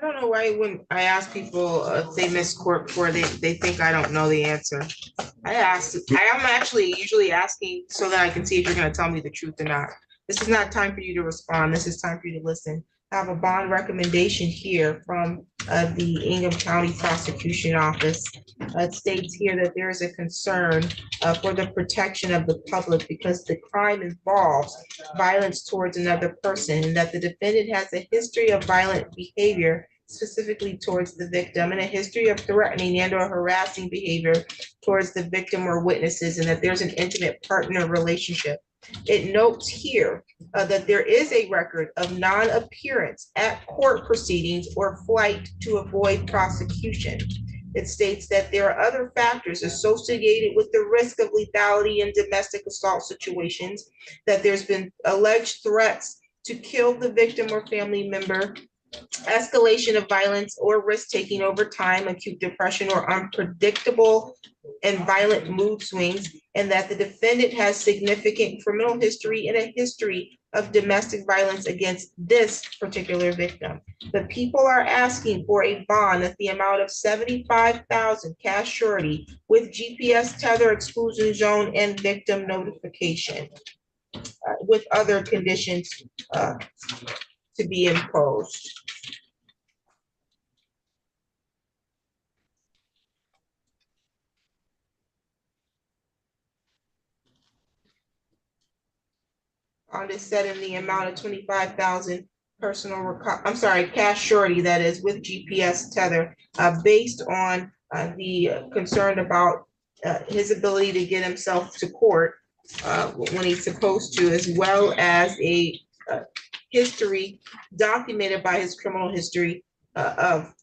I don't know why when I ask people if they miss court before, they think I don't know the answer. I am actually usually asking so that I can see if you're gonna tell me the truth or not. This is not time for you to respond. This is time for you to listen. I have a bond recommendation here from the Ingham County Prosecution Office. It states here that there is a concern for the protection of the public because the crime involves violence towards another person, and that the defendant has a history of violent behavior specifically towards the victim and a history of threatening and or harassing behavior towards the victim or witnesses, and that there's an intimate partner relationship. It notes here that there is a record of non-appearance at court proceedings or flight to avoid prosecution. It states that there are other factors associated with the risk of lethality in domestic assault situations, that there's been alleged threats to kill the victim or family member, escalation of violence or risk-taking over time, acute depression or unpredictable and violent mood swings, and that the defendant has significant criminal history and a history of domestic violence against this particular victim. The people are asking for a bond at the amount of $75,000 cash surety with GPS tether, exclusion zone, and victim notification, with other conditions to be imposed. Bond is set in the amount of $25,000 cash surety, that is with GPS tether, based on the concern about his ability to get himself to court when he's supposed to, as well as a history documented by his criminal history of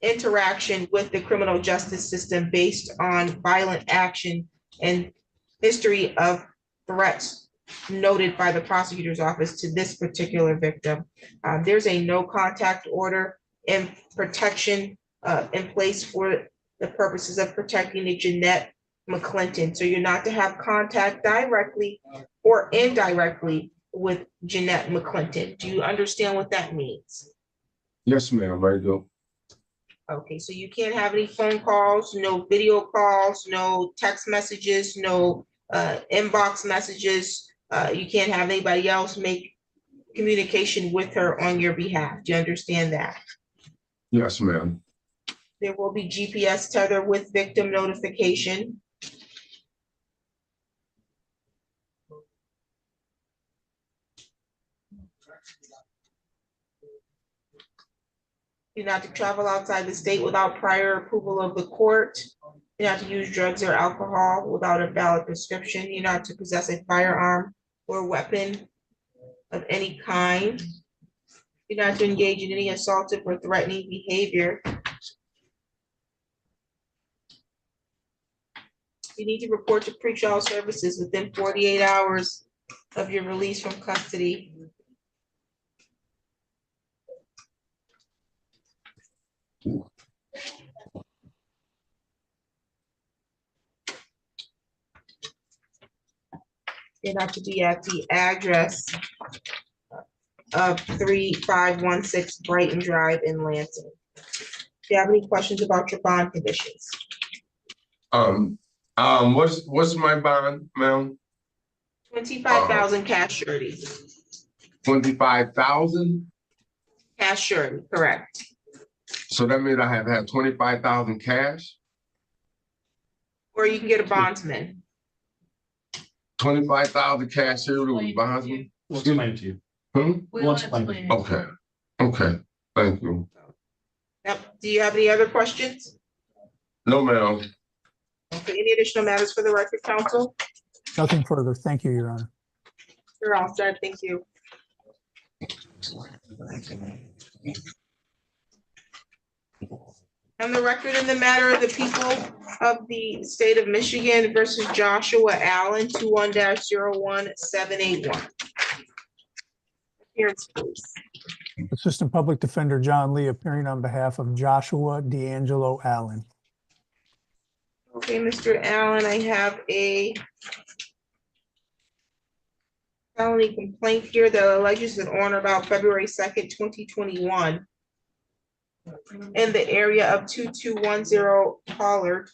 interaction with the criminal justice system based on violent action and history of threats noted by the prosecutor's office to this particular victim. There's a no contact order and protection in place for the purposes of protecting the Jeanette McClinton. So you're not to have contact directly or indirectly with Jeanette McClinton. Do you understand what that means? Yes, ma'am, I do. Okay, so you can't have any phone calls, no video calls, no text messages, no inbox messages. You can't have anybody else make communication with her on your behalf. Do you understand that? Yes, ma'am. There will be GPS tether with victim notification. You're not to travel outside the state without prior approval of the court. You're not to use drugs or alcohol without a valid prescription. You're not to possess a firearm or weapon of any kind. You're not to engage in any assaultive or threatening behavior. You need to report to pretrial services within 48 hours of your release from custody. You're not to be at the address of 3516 Brighton Drive in Lansing. Do you have any questions about your bond conditions? What's my bond, ma'am? 25,000 cash surety. 25,000? Cash surety, correct. So that means I have had 25,000 cash? Or you can get a bondsman. 25,000 cash here with bondsman? We'll explain to you. We'll explain. explain. Okay, okay, thank you. Yep. Do you have any other questions? No, ma'am. Okay, any additional matters for the record, counsel? Nothing further. Thank you, Your Honor. You're all set, thank you. On the record in the matter of the people of the state of Michigan versus Joshua Allen, 21-01781. Appearance, please. Assistant Public Defender John Lee appearing on behalf of Joshua D'Angelo Allen. Okay, Mr. Allen, I have a felony complaint here that alleges that on or about February 2nd, 2021, in the area of 2210 Pollard,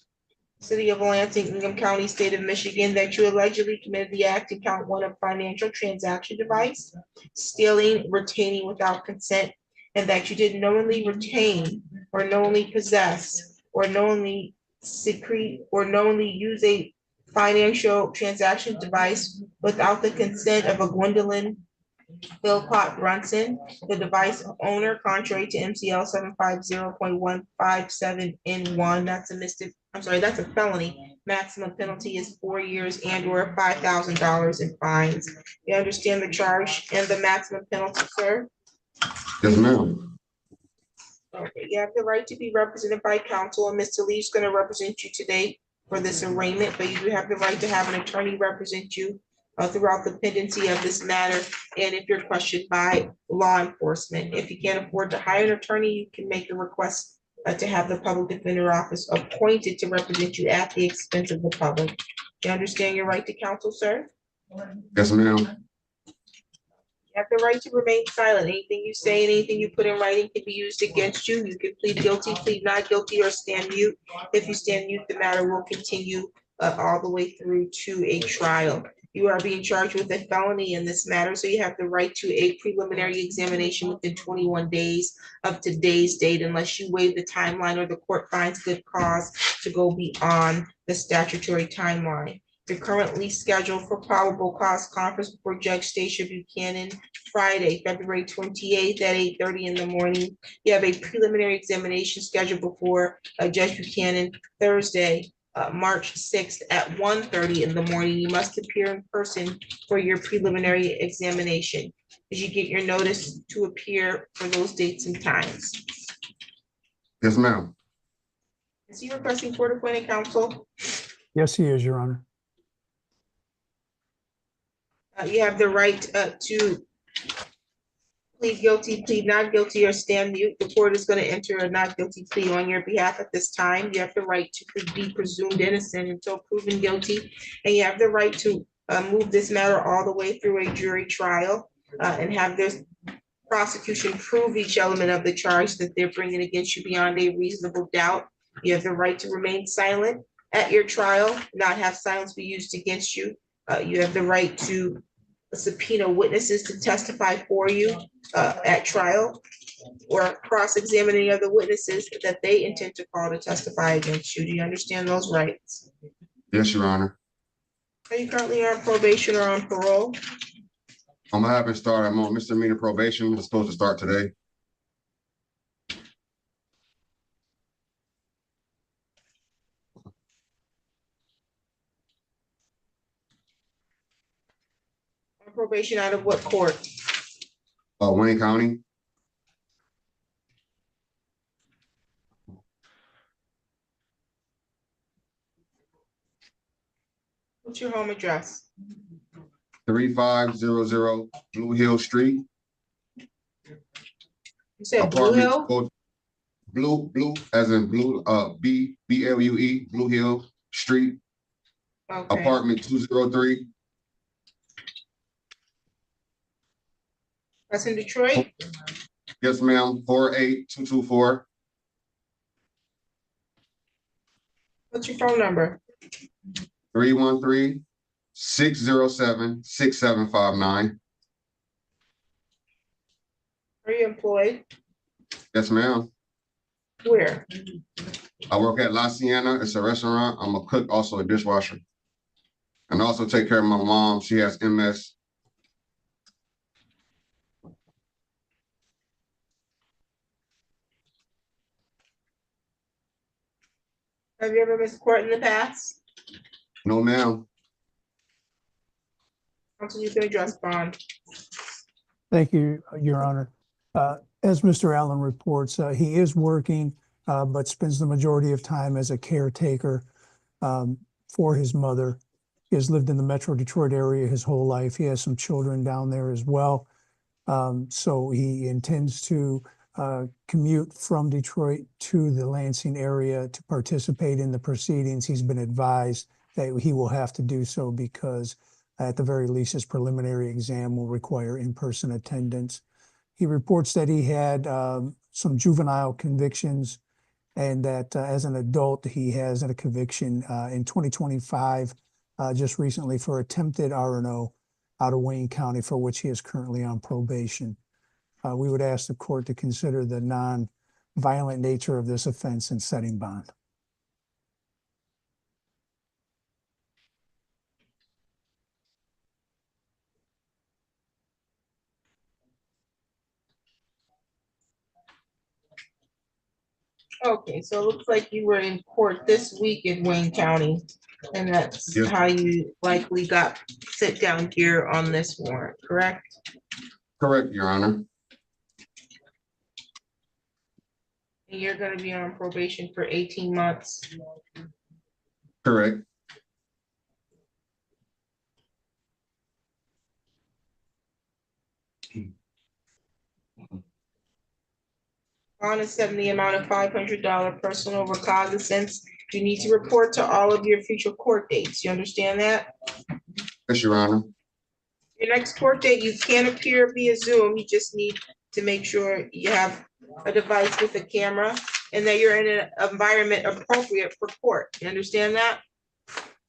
City of Lansing, Ingham County, State of Michigan, that you allegedly committed the act in count 1 of financial transaction device, stealing, retaining without consent, and that you did knowingly retain or knowingly possess or knowingly secrete or knowingly use a financial transaction device without the consent of a Gwendolyn Philpott Brunson, the device owner, contrary to MCL 750.157N1. That's a felony. Maximum penalty is 4 years and or $5,000 in fines. You understand the charge and the maximum penalty, sir? Yes, ma'am. Okay, you have the right to be represented by counsel, and Mr. Lee is going to represent you today for this arraignment, but you do have the right to have an attorney represent you throughout the pendency of this matter, and if you're questioned by law enforcement. If you can't afford to hire an attorney, you can make a request to have the public defender office appointed to represent you at the expense of the public. You understand your right to counsel, sir? Yes, ma'am. You have the right to remain silent. Anything you say, anything you put in writing can be used against you. You can plead guilty, plead not guilty, or stand mute. If you stand mute, the matter will continue all the way through to a trial. You are being charged with a felony in this matter, so you have the right to a preliminary examination within 21 days of today's date, unless you waive the timeline or the court finds good cause to go beyond the statutory timeline. You're currently scheduled for probable cause conference before Judge Stacia Buchanan Friday, February 28th at 8:30 in the morning. You have a preliminary examination scheduled before Judge Buchanan Thursday, March 6th at 1:30 in the morning. You must appear in person for your preliminary examination. Did you get your notice to appear for those dates and times? Yes, ma'am. Is he requesting court appointed counsel? Yes, he is, Your Honor. You have the right to plead guilty, plead not guilty, or stand mute. The court is going to enter a not guilty plea on your behalf at this time. You have the right to be presumed innocent until proven guilty, and you have the right to move this matter all the way through a jury trial and have this prosecution prove each element of the charge that they're bringing against you beyond a reasonable doubt. You have the right to remain silent at your trial, not have silence be used against you. You have the right to subpoena witnesses to testify for you at trial, or cross-examine any other witnesses that they intend to call to testify against you. Do you understand those rights? Yes, Your Honor. Are you currently on probation or on parole? I'm having started. I'm on misdemeanor probation. It's supposed to start today. On probation out of what court? Wayne County. What's your home address? 3500 Blue Hill Street. You said Blue Hill? Apartment code- Blue, as in blue, BLUE, Blue Hill Street, Okay. apartment 203. That's in Detroit? Yes, ma'am, 48224. What's your phone number? 313-607-6759. Are you employed? Yes, ma'am. Where? I work at La Sienna. It's a restaurant. I'm a cook, also a dishwasher. And I also take care of my mom. She has MS. Have you ever missed court in the past? No, ma'am. Counsel, you can address bond. Thank you, Your Honor. As Mr. Allen reports, he is working, but spends the majority of time as a caretaker for his mother. He has lived in the Metro Detroit area his whole life. He has some children down there as well. So he intends to commute from Detroit to the Lansing area to participate in the proceedings. He's been advised that he will have to do so because At the very least, his preliminary exam will require in-person attendance. He reports that he had some juvenile convictions and that as an adult, he has a conviction in 2025, just recently for attempted R&O out of Wayne County, for which he is currently on probation. We would ask the court to consider the non-violent nature of this offense in setting bond. Okay, so it looks like you were in court this week in Wayne County, and that's Yes. how you likely got sit down here on this warrant, correct? Correct, Your Honor. And you're gonna be on probation for 18 months. Correct. Bond is set in the amount of $500 personal recognizance. You need to report to all of your future court dates. You understand that? Yes, Your Honor. Your next court date, you can appear via Zoom. You just need to make sure you have a device with a camera and that you're in an environment appropriate for court. You understand that?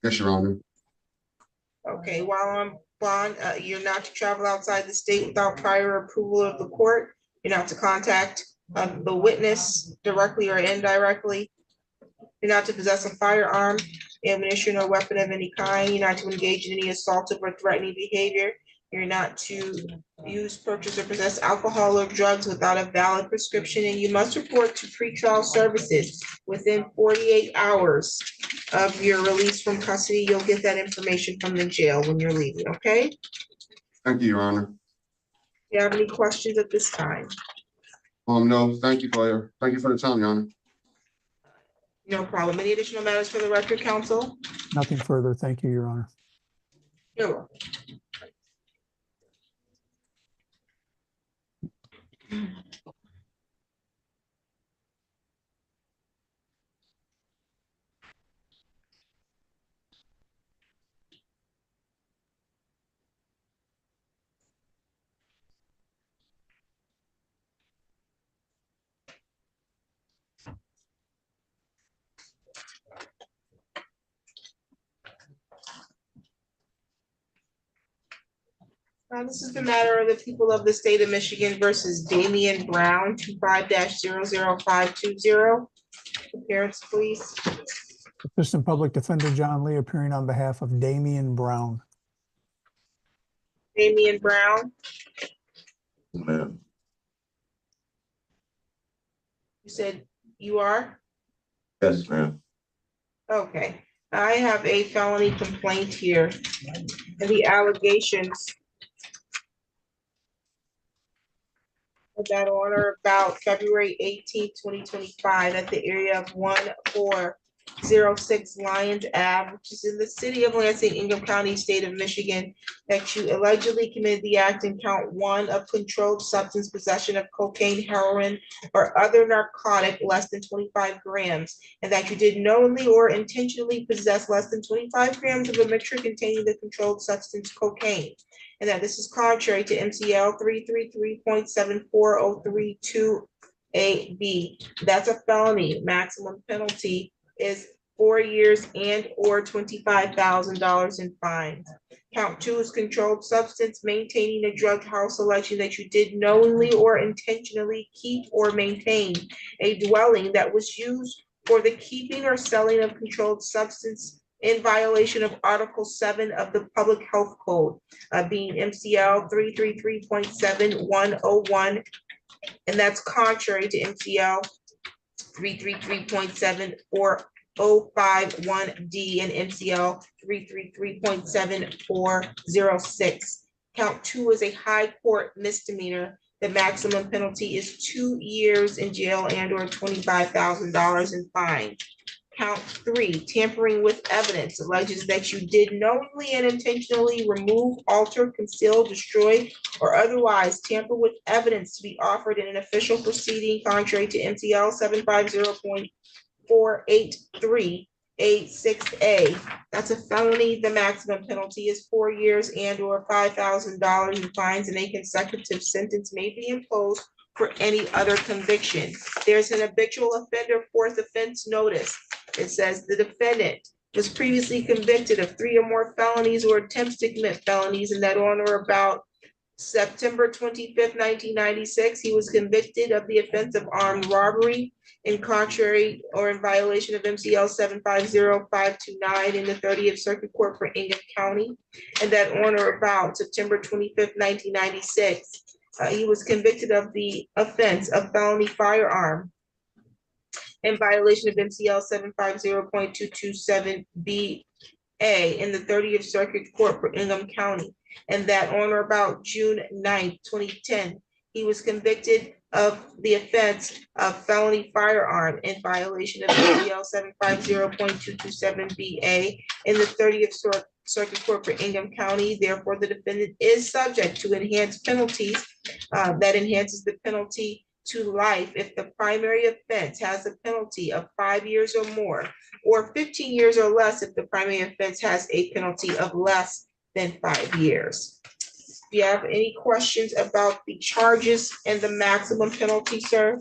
Yes, Your Honor. Okay, while on bond, you're not to travel outside the state without prior approval of the court. You're not to contact the witness directly or indirectly. You're not to possess a firearm, ammunition, or weapon of any kind. You're not to engage in any assaultive or threatening behavior. You're not to use, purchase, or possess alcohol or drugs without a valid prescription, and you must report to pretrial services within 48 hours of your release from custody. You'll get that information from the jail when you're leaving, okay? Thank you, Your Honor. Do you have any questions at this time? No, thank you for the time, Your Honor. No problem. Any additional matters for the record, counsel? Nothing further. Thank you, Your Honor. You're welcome. This is the matter of the people of the state of Michigan versus Damian Brown, 25-00520. Appearance, please. Assistant Public Defender John Lee appearing on behalf of Damian Brown. Damian Brown, Ma'am. you said you are? Yes, ma'am. Okay, I have a felony complaint here. And the allegations that on or about February 18th, 2025, at the area of 1406 Lyons Ave, which is in the city of Lansing, Ingham County, state of Michigan, that you allegedly committed the act in count 1 of controlled substance possession of cocaine, heroin, or other narcotic less than 25 grams, and that you did knowingly or intentionally possess less than 25 grams of a mixture containing the controlled substance cocaine. And that this is contrary to MCL 333.74032AB. That's a felony. Maximum penalty is 4 years and/or $25,000 in fines. Count 2 is controlled substance, maintaining a drug house alleging that you did knowingly or intentionally keep or maintain a dwelling that was used for the keeping or selling of controlled substance in violation of Article 7 of the Public Health Code, being MCL 333.7101, and that's contrary to MCL 333.74051D and MCL 333.7406. Count 2 is a high court misdemeanor. The maximum penalty is 2 years in jail and/or $25,000 in fine. Count 3, tampering with evidence, alleges that you did knowingly and intentionally remove, alter, conceal, destroy, or otherwise tamper with evidence to be offered in an official proceeding contrary to MCL 750.483 A6A. That's a felony. The maximum penalty is 4 years and or $5,000 in fines, and a consecutive sentence may be imposed for any other conviction. There's an habitual offender fourth offense notice. It says the defendant was previously convicted of 3 or more felonies or attempts to commit felonies, and that on or about September 25th, 1996, he was convicted of the offense of armed robbery in contrary or in violation of MCL 750529 in the 30th Circuit Court for Ingham County. And that on or about September 25th, 1996, he was convicted of the offense of felony firearm in violation of MCL 750.227BA in the 30th Circuit Court for Ingham County. And that on or about June 9th, 2010, he was convicted of the offense of felony firearm in violation of MCL 750.227BA in the 30th Circuit Court for Ingham County. Therefore, the defendant is subject to enhanced penalties. That enhances the penalty to life if the primary offense has a penalty of 5 years or more, or 15 years or less if the primary offense has a penalty of less than 5 years. Do you have any questions about the charges and the maximum penalty, sir?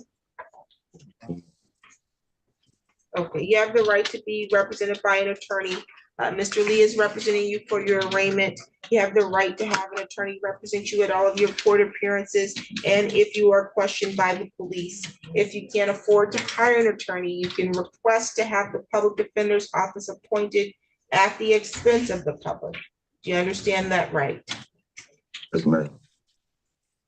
Okay, you have the right to be represented by an attorney. Mr. Lee is representing you for your arraignment. You have the right to have an attorney represent you at all of your court appearances and if you are questioned by the police. If you can't afford to hire an attorney, you can request to have the public defender's office appointed at the expense of the public. Do you understand that right? Yes, ma'am.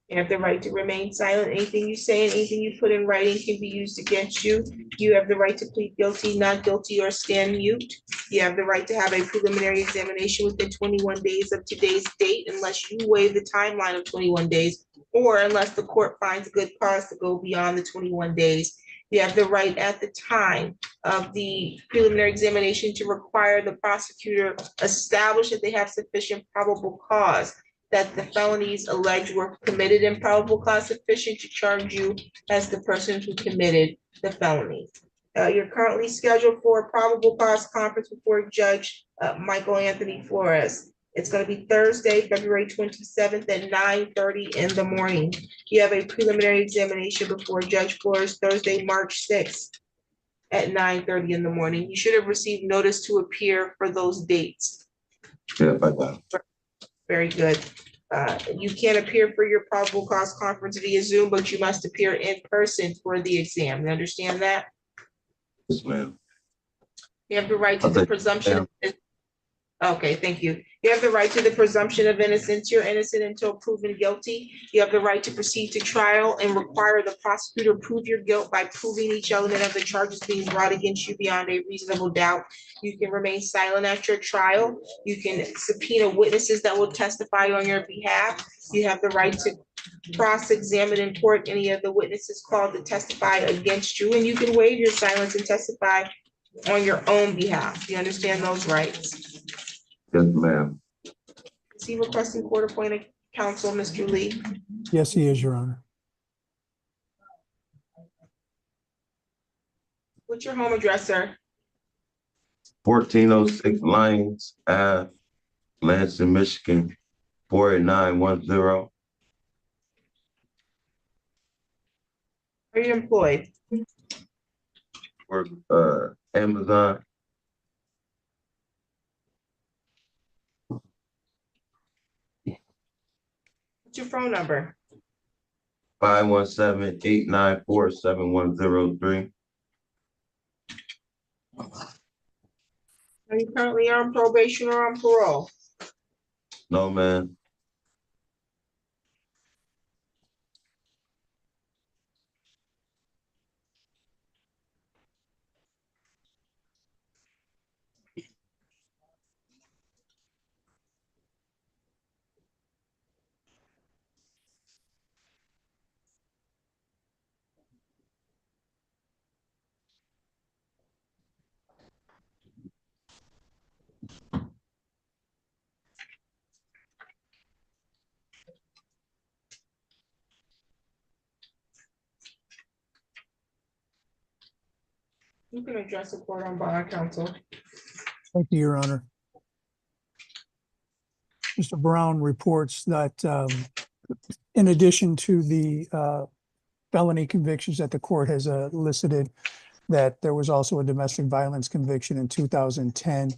You have the right to remain silent. Anything you say and anything you put in writing can be used against you. You have the right to plead guilty, not guilty, or stand mute. You have the right to have a preliminary examination within 21 days of today's date unless you waive the timeline of 21 days or unless the court finds good cause to go beyond the 21 days. You have the right at the time of the preliminary examination to require the prosecutor establish that they have sufficient probable cause that the felonies alleged were committed in probable cause sufficient to charge you as the person who committed the felony. You're currently scheduled for a probable cause conference before Judge Michael Anthony Flores. It's going to be Thursday, February 27th at 9:30 in the morning. You have a preliminary examination before Judge Flores Thursday, March 6th at 9:30 in the morning. You should have received notice to appear for those dates. Yeah, bye-bye. Very good. You can't appear for your probable cause conference via Zoom, but you must appear in person for the exam. You understand that? Yes, ma'am. You have the right to the presumption. Okay, thank you. You have the right to the presumption of innocence. You're innocent until proven guilty. You have the right to proceed to trial and require the prosecutor prove your guilt by proving each element of the charges being brought against you beyond a reasonable doubt. You can remain silent at your trial. You can subpoena witnesses that will testify on your behalf. You have the right to cross-examine in court any of the witnesses called to testify against you, and you can waive your silence and testify on your own behalf. Do you understand those rights? Yes, ma'am. Is he requesting court-appointed counsel, Mr. Lee? Yes, he is, Your Honor. What's your home address, sir? 1406 Lions Ave, Lansing, Michigan, 48910. Are you employed? Work Amazon. What's your phone number? 517-894-7103. Are you currently on probation or on parole? No, man. You can address the court on bond, counsel. Thank you, Your Honor. Mr. Brown reports that in addition to the felony convictions that the court has elicited, that there was also a domestic violence conviction in 2010.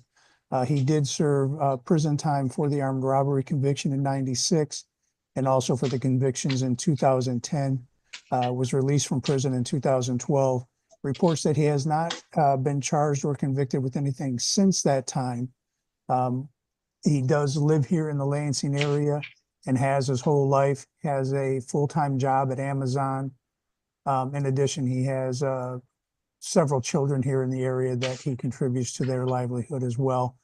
He did serve prison time for the armed robbery conviction in 96 and also for the convictions in 2010. Was released from prison in 2012. Reports that he has not been charged or convicted with anything since that time. He does live here in the Lansing area and has his whole life, has a full-time job at Amazon. In addition, he has several children here in the area that he contributes to their livelihood as well.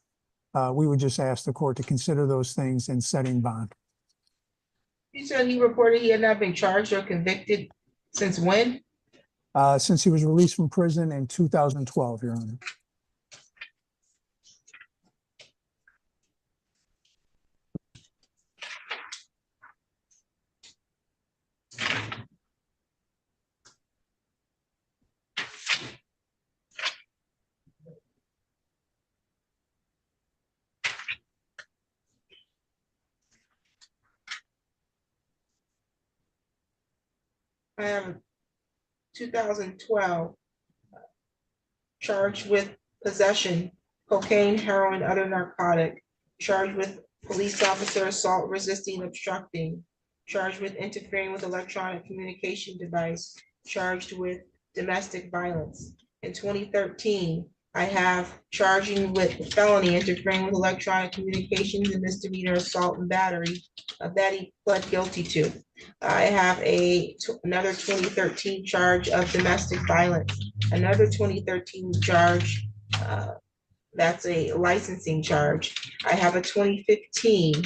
We would just ask the court to consider those things in setting bond. You said he reported he had not been charged or convicted since when? Since he was released from prison in 2012, Your Honor. I have 2012 charged with possession, cocaine, heroin, other narcotic, charged with police officer assault, resisting, obstructing, charged with interfering with electronic communication device, charged with domestic violence. In 2013, I have charging with felony, interfering with electronic communications and misdemeanor assault and battery that he pled guilty to. I have another 2013 charge of domestic violence, another 2013 charge, that's a licensing charge. I have a 2015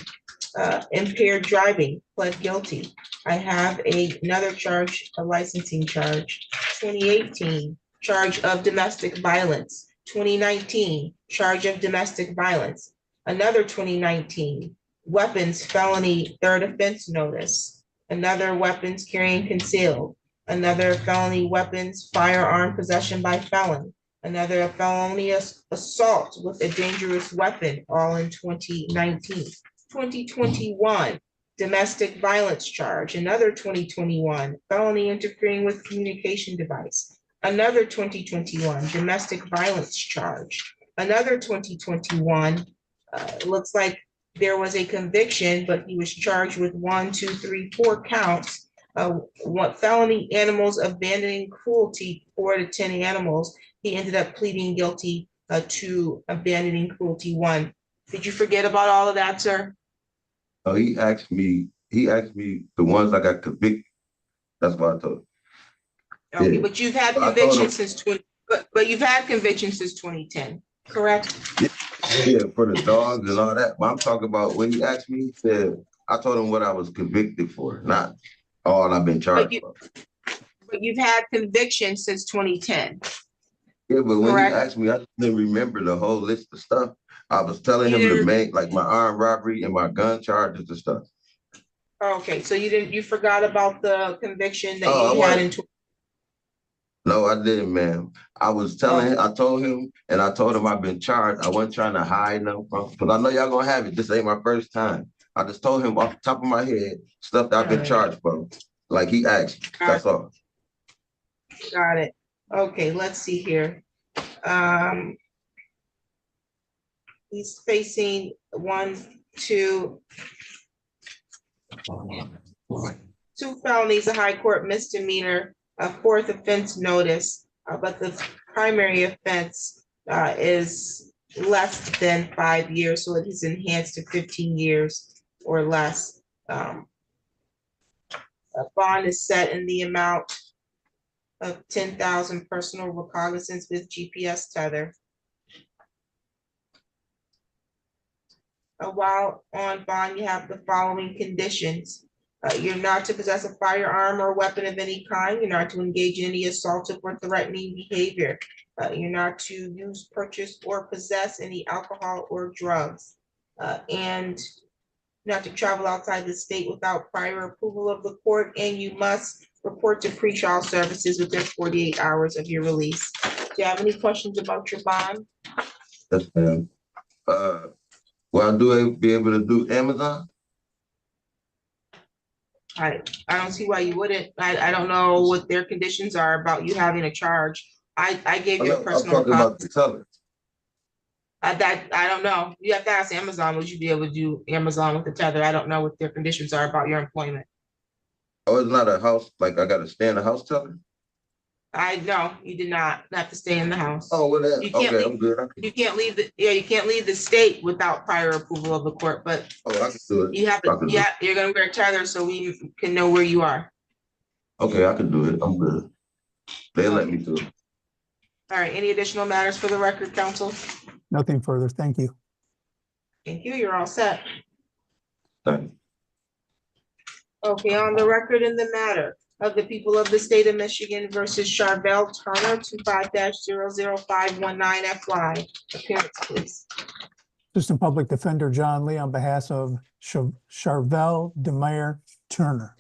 impaired driving, pled guilty. I have another charge, a licensing charge. 2018 charge of domestic violence. 2019 charge of domestic violence. Another 2019 weapons felony third offense notice. Another weapons carrying concealed. Another felony weapons firearm possession by felon. Another felonious assault with a dangerous weapon, all in 2019. 2021 domestic violence charge. Another 2021 felony interfering with communication device. Another 2021 domestic violence charge. Another 2021, looks like there was a conviction, but he was charged with 4 counts. What felony animals abandoning cruelty, 4 to 10 animals. He ended up pleading guilty to abandoning cruelty 1. Did you forget about all of that, sir? Oh, he asked me the ones I got convicted. That's what I told him. Okay, Yeah. but you've had But I told convictions him- since but you've had convictions since 2010, correct? Yeah, for the dogs and all that. But I'm talking about when he asked me, he said, I told him what I was convicted for, not all I've been charged for. But you've had convictions since 2010. Yeah, but when correct. he asked me, I didn't remember the whole list of stuff. I was telling him You the main, like my armed robbery and my gun charges and stuff. Okay, so you forgot about the conviction that Oh, you I had in. No, I didn't, ma'am. I was telling him, I told him, and I told him I've been charged. I wasn't trying to hide nothing from, because I know y'all gonna have it. This ain't my first time. I just told him off the top of my head, stuff that I've been charged for. Like he asked, that's all. Got it. Okay, let's see here. He's facing 2 felonies, a high court misdemeanor, a 4th offense notice, but the primary offense is less than 5 years, so it is enhanced to 15 years or less. A bond is set in the amount of 10,000 personal recognizance with GPS tether. While on bond, you have the following conditions. You're not to possess a firearm or weapon of any kind. You're not to engage in any assaultive or threatening behavior. You're not to use, purchase, or possess any alcohol or drugs. And not to travel outside the state without prior approval of the court, and you must report to pretrial services within 48 hours of your release. Do you have any questions about your bond? Yes, ma'am. Will I be able to do Amazon? I don't see why you wouldn't. I don't know what their conditions are about you having a charge. I gave you a I'm personal talking copy. about the teller. That, I don't know. You have to ask Amazon, would you be able to do Amazon with the tether? I don't know what their conditions are about your employment. Oh, it's not a house, like I gotta stay in a house teller? I know you did not have to stay in the house. Oh, well, You can't okay, leave- I'm good. You can't leave you can't leave the state without prior approval of the court, but Oh, I can do it. you have I to, can do yeah, you're gonna wear a tether so we can know where you are. Okay, I can do it. I'm good. They let me do it. All right, any additional matters for the record, counsel? Nothing further. Thank you. Thank you, you're all set. Thank you. Okay, on the record in the matter of the people of the state of Michigan versus Charvel Turner, 25-00519 FY. Appearance, please. Assistant Public Defender John Lee on behalf of Charvel Demare Turner.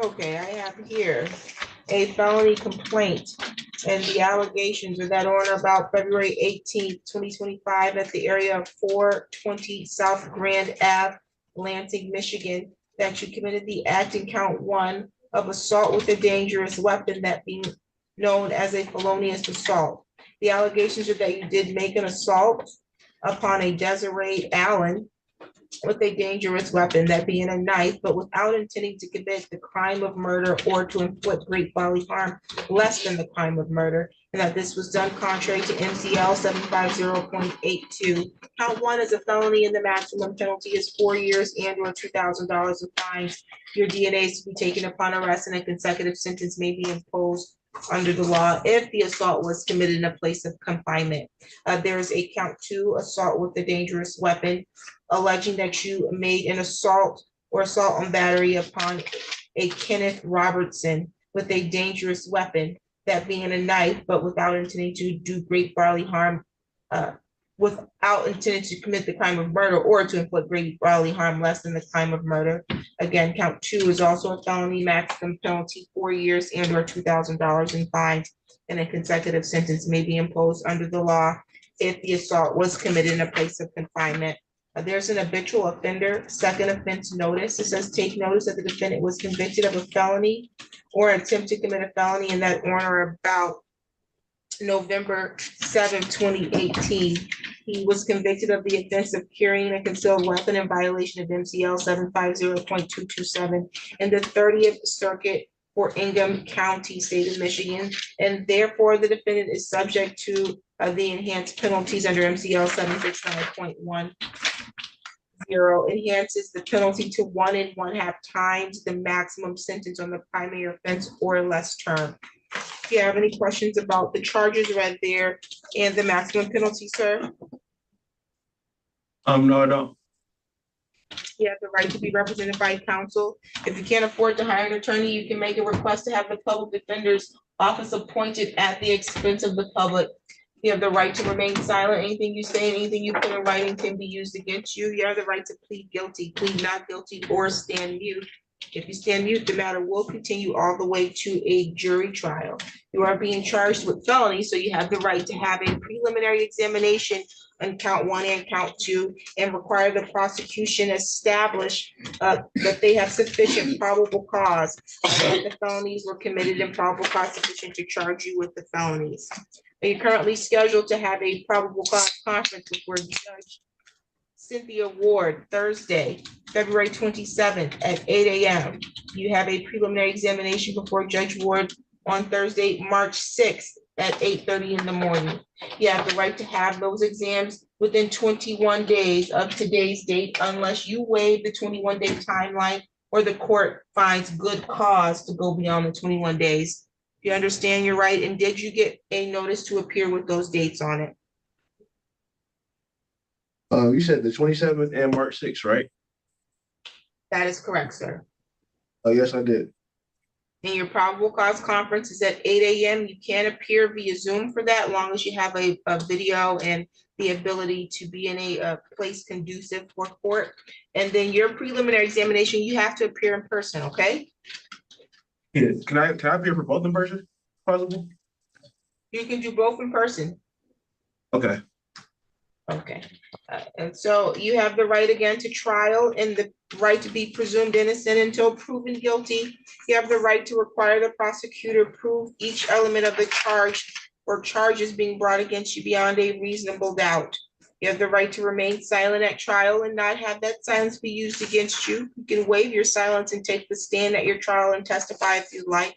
Okay, I have here a felony complaint, and the allegations are that on or about February 18th, 2025, at the area of 420 South Grand Ave, Lansing, Michigan, that you committed the act in count 1 of assault with a dangerous weapon, that being known as a felonious assault. The allegations are that you did make an assault upon a Desiree Allen with a dangerous weapon, that being a knife, but without intending to commit the crime of murder or to inflict great bodily harm less than the crime of murder, and that this was done contrary to MCL 750.82. Count 1 is a felony, and the maximum penalty is 4 years and/or $2,000 of fines. Your DNA is to be taken upon arrest, and a consecutive sentence may be imposed under the law if the assault was committed in a place of confinement. There is a count 2, assault with a dangerous weapon, alleging that you made an assault or assault on battery upon a Kenneth Robertson with a dangerous weapon, that being a knife, but without intending to do great bodily harm, without intending to commit the crime of murder or to inflict great bodily harm less than the crime of murder. Again, count 2 is also a felony, maximum penalty 4 years and/or $2,000 in fines, and a consecutive sentence may be imposed under the law if the assault was committed in a place of confinement. There's an habitual offender second offense notice. It says, take notice that the defendant was convicted of a felony or attempt to commit a felony in that on or about November 7th, 2018. He was convicted of the offense of carrying a concealed weapon in violation of MCL 750.227 in the 30th Circuit for Ingham County, state of Michigan, and therefore the defendant is subject to the enhanced penalties under MCL 769.1. Enhances the penalty to 1 1/2 times the maximum sentence on the primary offense or less term. Do you have any questions about the charges read there and the maximum penalty, sir? No, I don't. You have the right to be represented by counsel. If you can't afford to hire an attorney, you can make a request to have the public defender's office appointed at the expense of the public. You have the right to remain silent. Anything you say, anything you put in writing can be used against you. You have the right to plead guilty, plead not guilty, or stand mute. If you stand mute, the matter will continue all the way to a jury trial. You are being charged with felony, so you have the right to have a preliminary examination on count 1 and count 2, and require the prosecution establish that they have sufficient probable cause that the felonies were committed, and probable cause sufficient to charge you with the felonies. Are you currently scheduled to have a probable cause conference before Judge Cynthia Ward Thursday, February 27th at 8 a.m. You have a preliminary examination before Judge Ward on Thursday, March 6th at 8:30 in the morning. You have the right to have those exams within 21 days of today's date, unless you waive the 21-day timeline or the court finds good cause to go beyond the 21 days. You understand your right, and did you get a notice to appear with those dates on it? You said the 27th and March 6th, right? That is correct, sir. Oh, yes, I did. And your probable cause conference is at 8 a.m. You can appear via Zoom for that, long as you have a video and the ability to be in a place conducive for court. And then your preliminary examination, you have to appear in person, okay? Yeah, can I appear for both in person, possible? You can do both in person. Okay, Okay, and so you have the right again to trial and the right to be presumed innocent until proven guilty. You have the right to require the prosecutor prove each element of the charge or charges being brought against you beyond a reasonable doubt. You have the right to remain silent at trial and not have that silence be used against you. You can waive your silence and take the stand at your trial and testify if you'd like.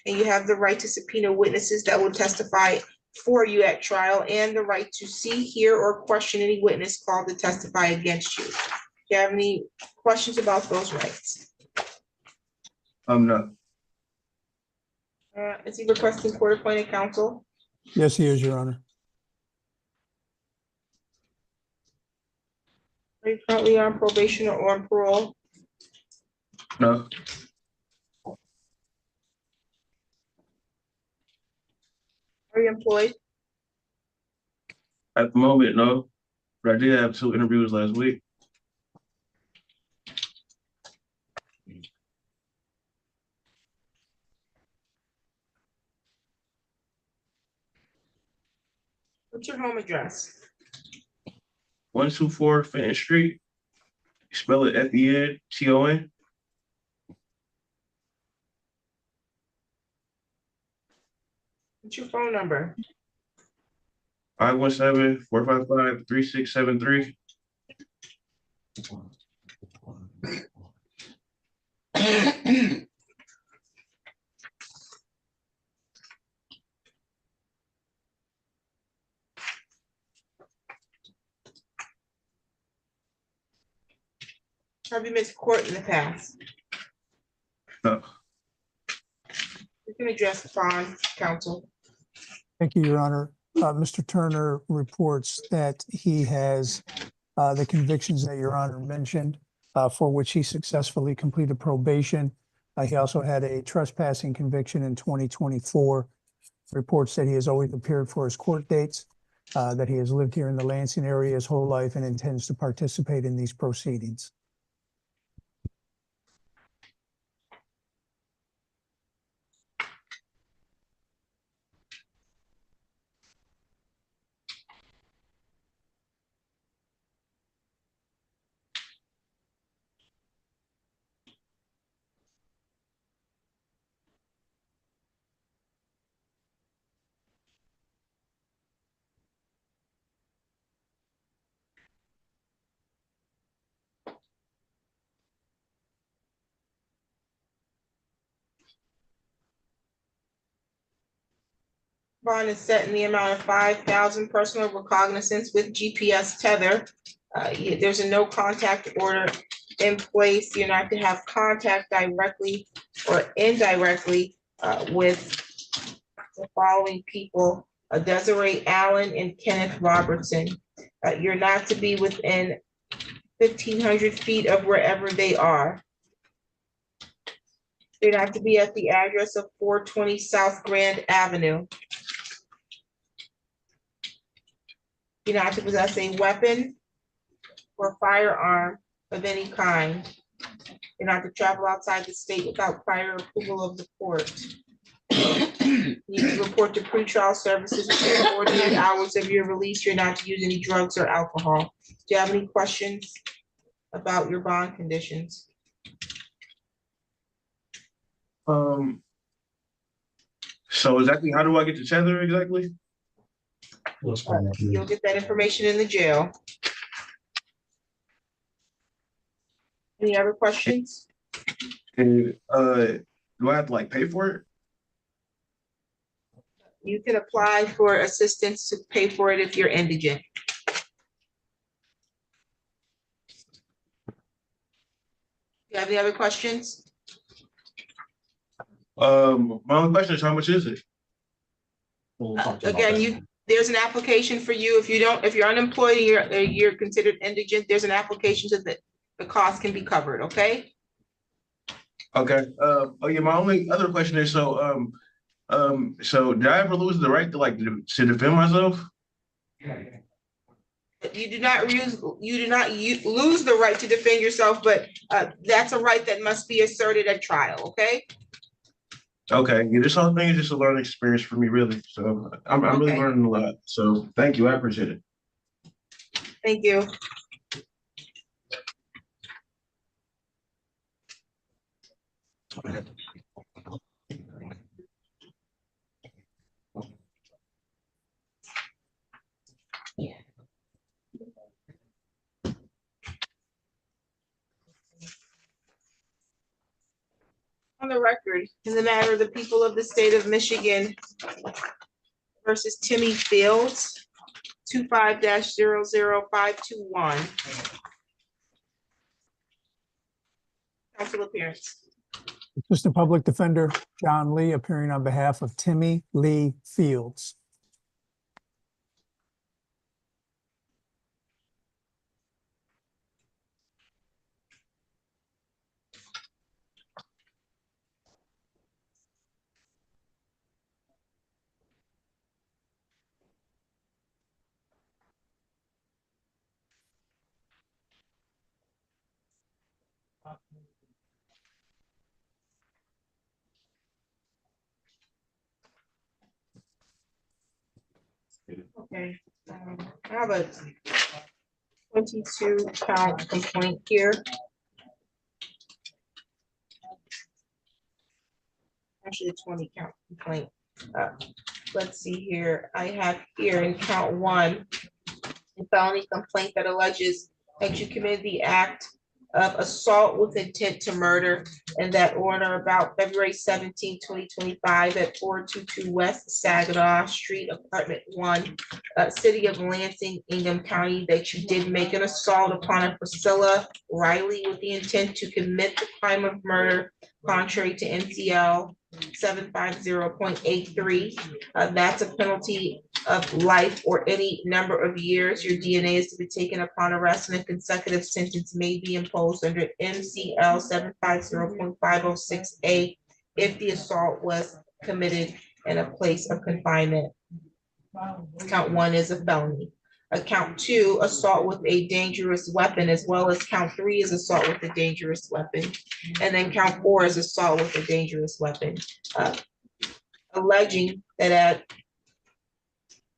And you have the right to subpoena witnesses that will testify for you at trial and the right to see, hear, or question any witness called to testify against you. Do you have any questions about those rights? no. Is he requesting court-appointed counsel? Yes, he is, Your Honor. Are you currently on probation or on parole? No, Are you employed? at the moment, no, but I did have 2 interviews last week. What's your home address? 124 Fenton Street. Spell it Fenton. What's your phone number? 517-455-3673. Have you missed court in the past? No. You can address bond counsel. Thank you, Your Honor. Mr. Turner reports that he has the convictions that Your Honor mentioned, for which he successfully completed probation. He also had a trespassing conviction in 2024. Reports that he has always appeared for his court dates, that he has lived here in the Lansing area his whole life and intends to participate in these proceedings. Bond is set in the amount of 5,000 personal recognizance with GPS tether. There's a no contact order in place. You're not to have contact directly or indirectly with the following people: Desiree Allen and Kenneth Robertson. You're not to be within 1,500 feet of wherever they are. You're not to be at the address of 420 South Grand Avenue. You're not to possess a weapon or firearm of any kind. You're not to travel outside the state without prior approval of the court. You need to report to pretrial services within 48 hours of your release. You're not to use any drugs or alcohol. Do you have any questions about your bond conditions? So exactly, how do I get the tether exactly? You'll get that information in the jail. Any other questions? And do I have to like pay for it? You can apply for assistance to pay for it if you're indigent. You have any other questions? My only question is, how much is it? Again, there's an application for you. If you're unemployed and you're considered indigent, there's an application so that the cost can be covered, okay? Okay, oh yeah, my only other question is, so did I ever lose the right to defend myself? You do not lose the right to defend yourself, but that's a right that must be asserted at trial, okay? Okay, yeah, this whole thing is just a learning experience for me, really. So I'm really Okay. learning a lot. So thank you. I appreciate it. Thank you. On the record, in the matter of the people of the state of Michigan versus Timmy Fields, 25-00521. Council appearance. Assistant Public Defender John Lee appearing on behalf of Timmy Lee Fields. Okay, I have a 22 count complaint here. Actually, a 20 count complaint. Let's see here. I have here in count 1, a felony complaint that alleges that you committed the act of assault with intent to murder, and that on or about February 17, 2025 at 422 West Saginaw Street, apartment 1, city of Lansing, Ingham County, that you did make an assault upon a Priscilla Riley with the intent to commit the crime of murder contrary to MCL 750.83. That's a penalty of life or any number of years. Your DNA is to be taken upon arrest, and a consecutive sentence may be imposed under MCL 750.506A if the assault was committed in a place of confinement. Count 1 is a felony. Count 2, assault with a dangerous weapon, as well as count 3 is assault with a dangerous weapon. And then count 4 is assault with a dangerous weapon. Alleging that at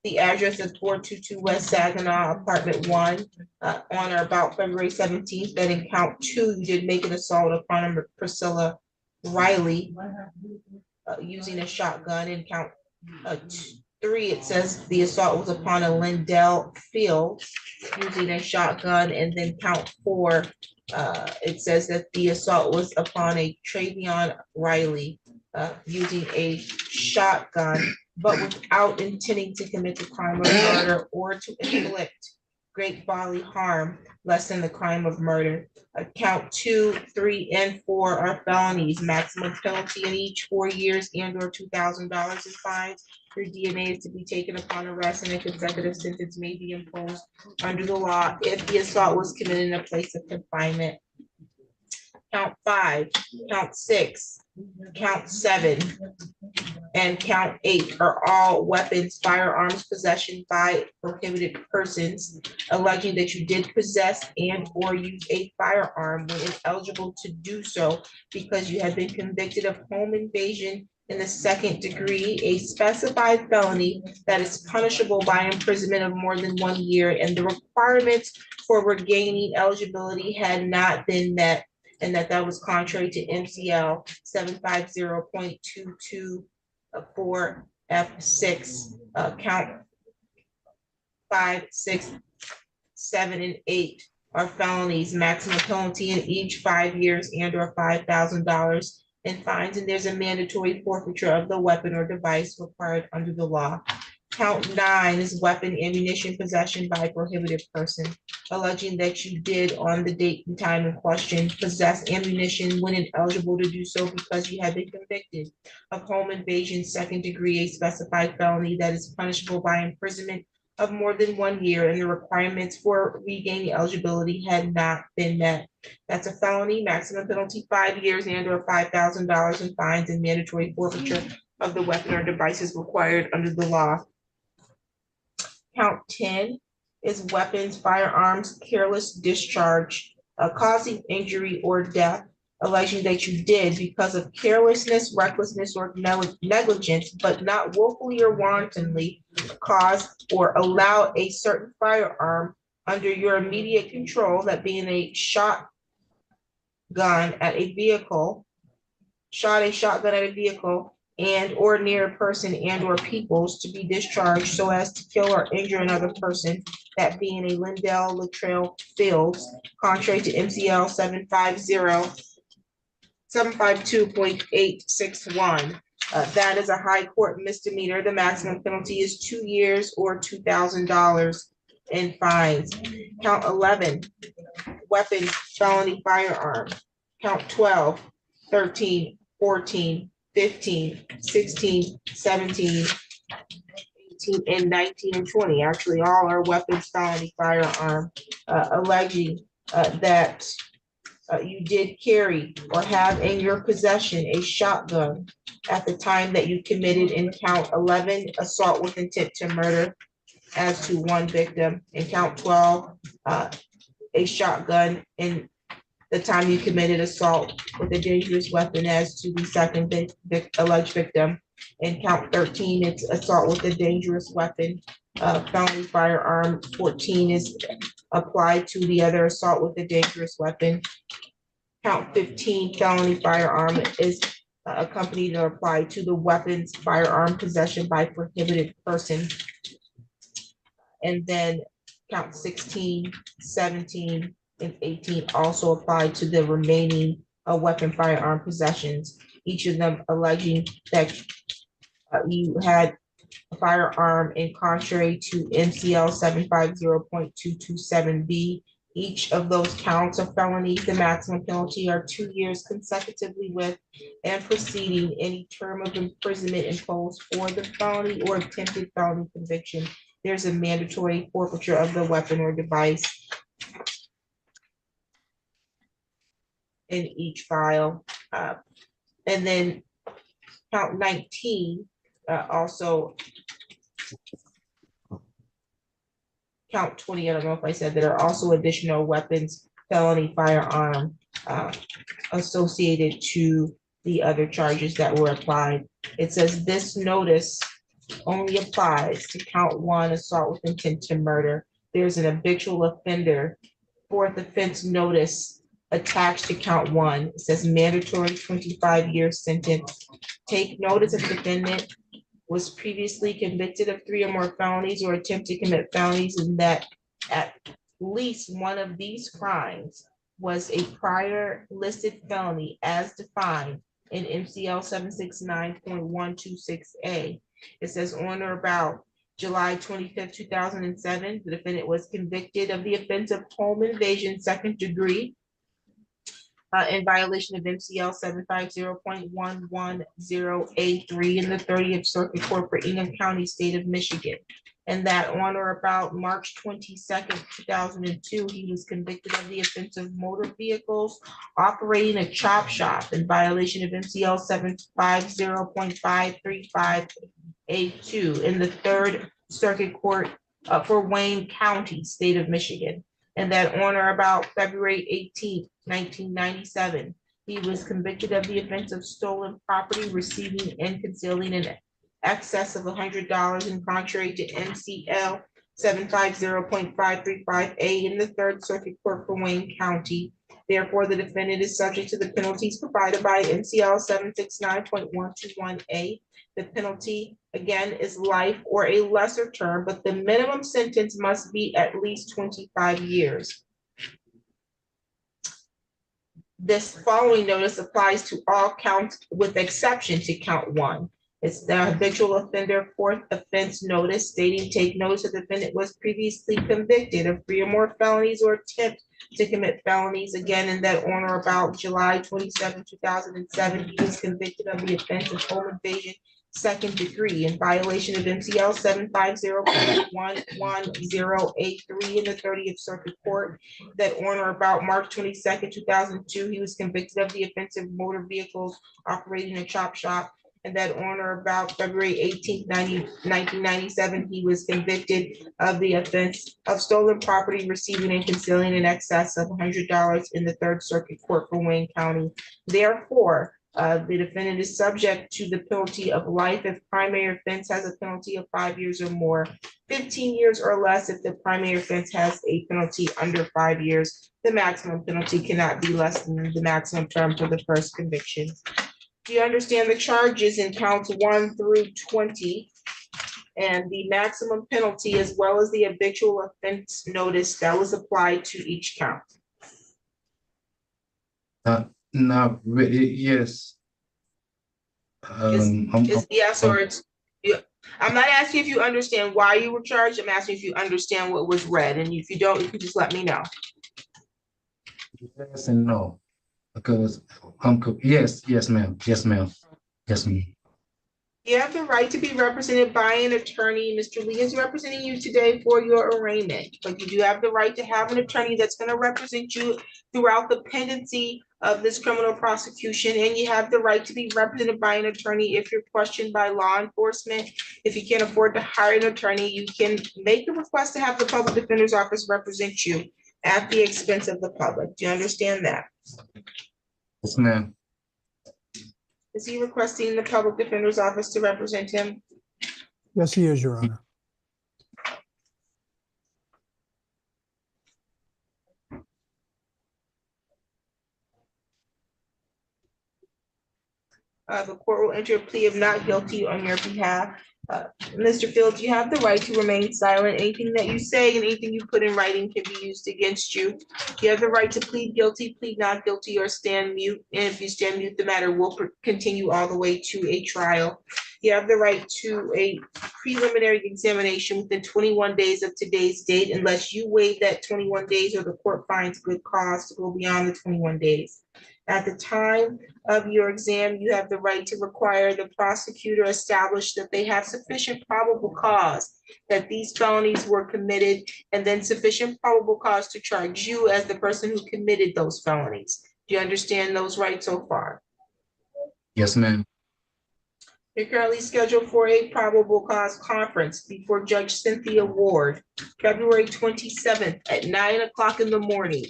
the address of 422 West Saginaw, apartment 1, on or about February 17th, that in count 2, you did make an assault upon Priscilla Riley using a shotgun. In count 3, it says the assault was upon a Lindell Fields using a shotgun. And then count 4, it says that the assault was upon a Travion Riley using a shotgun, but without intending to commit the crime of murder or to inflict great bodily harm less than the crime of murder. Count 2, 3, and 4 are felonies. Maximum penalty in each 4 years and or $2,000 in fines. Your DNA is to be taken upon arrest, and a consecutive sentence may be imposed under the law if the assault was committed in a place of confinement. Count 5, count 6, count 7, and count 8 are all weapons, firearms possession by prohibited persons, alleging that you did possess and or use a firearm when ineligible to do so because you have been convicted of home invasion in the 2nd degree, a specified felony that is punishable by imprisonment of more than 1 year, and the requirements for regaining eligibility had not been met, and that was contrary to MCL 750.224 F6. Count 5, 6, 7, and 8 are felonies. Maximum penalty in each 5 years and or $5,000 in fines, and there's a mandatory forfeiture of the weapon or device required under the law. Count 9 is weapon ammunition possession by a prohibited person, alleging that you did on the date and time in question possess ammunition when ineligible to do so because you had been convicted of home invasion 2nd degree, a specified felony that is punishable by imprisonment of more than 1 year, and the requirements for regaining eligibility had not been met. That's a felony. Maximum penalty 5 years and or $5,000 in fines, and mandatory forfeiture of the weapon or devices required under the law. Count 10 is weapons, firearms, careless discharge, causing injury or death alleging that you did because of carelessness, recklessness, or negligence, but not willfully or wantonly cause or allow a certain firearm under your immediate control, that being a shotgun at a vehicle, shot a shotgun at a vehicle and or near a person and or peoples, to be discharged so as to kill or injure another person, that being a Lindell Latrell Fields, contrary to MCL 752.861. That is a high court misdemeanor. The maximum penalty is 2 years or $2,000 in fines. Count 11, weapons, felony firearm. Count 12, 13, 14, 15, 16, 17, 18, and 19, and 20. Actually, all are weapons, felony firearm, alleging that you did carry or have in your possession a shotgun at the time that you committed in count 11, assault with intent to murder as to one victim, and count 12, a shotgun in the time you committed assault with a dangerous weapon as to the second alleged victim. In count 13, it's assault with a dangerous weapon, felony firearm. 14 is applied to the other assault with a dangerous weapon. Count 15, felony firearm, is accompanied or applied to the weapons, firearm possession by prohibited person. And then count 16, 17, and 18 also applied to the remaining weapon, firearm possessions, each of them alleging that you had a firearm in contrary to MCL 750.227B. Each of those counts of felonies, the maximum penalty are 2 years consecutively with and preceding any term of imprisonment imposed for the felony or attempted felony conviction. There's a mandatory forfeiture of the weapon or device in each file. And then count 19, also count 20, I don't know if I said, that are also additional weapons, felony firearm associated to the other charges that were applied. It says this notice only applies to count 1, assault with intent to murder. There's an habitual offender fourth offense notice attached to count 1. It says mandatory 25-year sentence. Take notice if defendant was previously convicted of 3 or more felonies or attempt to commit felonies, and that at least one of these crimes was a prior listed felony as defined in MCL 769.126A. It says on or about July 25th, 2007, the defendant was convicted of the offense of home invasion, 2nd degree, in violation of MCL 750.110A3 in the 30th Circuit Court for Enum County, State of Michigan. And that on or about March 22nd, 2002, he was convicted of the offense of motor vehicles operating a chop shop in violation of MCL 750.535A2 in the 3rd Circuit Court for Wayne County, State of Michigan. And that on or about February 18th, 1997, he was convicted of the offense of stolen property, receiving and concealing in excess of $100 in contrary to MCL 750.535A in the 3rd Circuit Court for Wayne County. Therefore, the defendant is subject to the penalties provided by MCL 769.121A. The penalty, again, is life or a lesser term, but the minimum sentence must be at least 25 years. This following notice applies to all counts with exception to count 1. It's the habitual offender fourth offense notice stating take notice the defendant was previously convicted of 3 or more felonies or attempt to commit felonies. Again, in that on or about July 27, 2007, he was convicted of the offense of home invasion, 2nd degree, in violation of MCL 750.110A3 in the 30th Circuit Court. That on or about March 22nd, 2002, he was convicted of the offense of motor vehicles operating a chop shop. and that on or about February 18th, 1997, he was convicted of the offense of stolen property, receiving and concealing in excess of $100 in the Third Circuit Court for Wayne County. Therefore, the defendant is subject to the penalty of life if primary offense has a penalty of 5 years or more, 15 years or less if the primary offense has a penalty under 5 years. The maximum penalty cannot be less than the maximum term for the first conviction. Do you understand the charges in counts 1 through 20 and the maximum penalty as well as the habitual offense notice that was applied to each count? Not really, yes. Is yes or it's, I'm not asking if you understand why you were charged. I'm asking if you understand what was read. And if you don't, you can just let me know. Yes and no, because yes, ma'am, yes, ma'am, yes, ma'am. You have the right to be represented by an attorney. Mr. Lee is representing you today for your arraignment, but you do have the right to have an attorney that's going to represent you throughout the pendency of this criminal prosecution, and you have the right to be represented by an attorney if you're questioned by law enforcement. If you can't afford to hire an attorney, you can make a request to have the public defender's office represent you at the expense of the public. Do you understand that? Yes, ma'am. Is he requesting the public defender's office to represent him? Yes, he is, Your Honor. The court will enter a plea of not guilty on your behalf. Mr. Fields, you have the right to remain silent. Anything that you say and anything you put in writing can be used against you. You have the right to plead guilty, plead not guilty, or stand mute. And if you stand mute, the matter will continue all the way to a trial. You have the right to a preliminary examination within 21 days of today's date, unless you waive that 21 days or the court finds good cause to go beyond the 21 days. At the time of your exam, you have the right to require the prosecutor establish that they have sufficient probable cause that these felonies were committed, and then sufficient probable cause to charge you as the person who committed those felonies. Do you understand those rights so far? Yes, ma'am. You're currently scheduled for a probable cause conference before Judge Cynthia Ward, February 27th at 9 o'clock in the morning.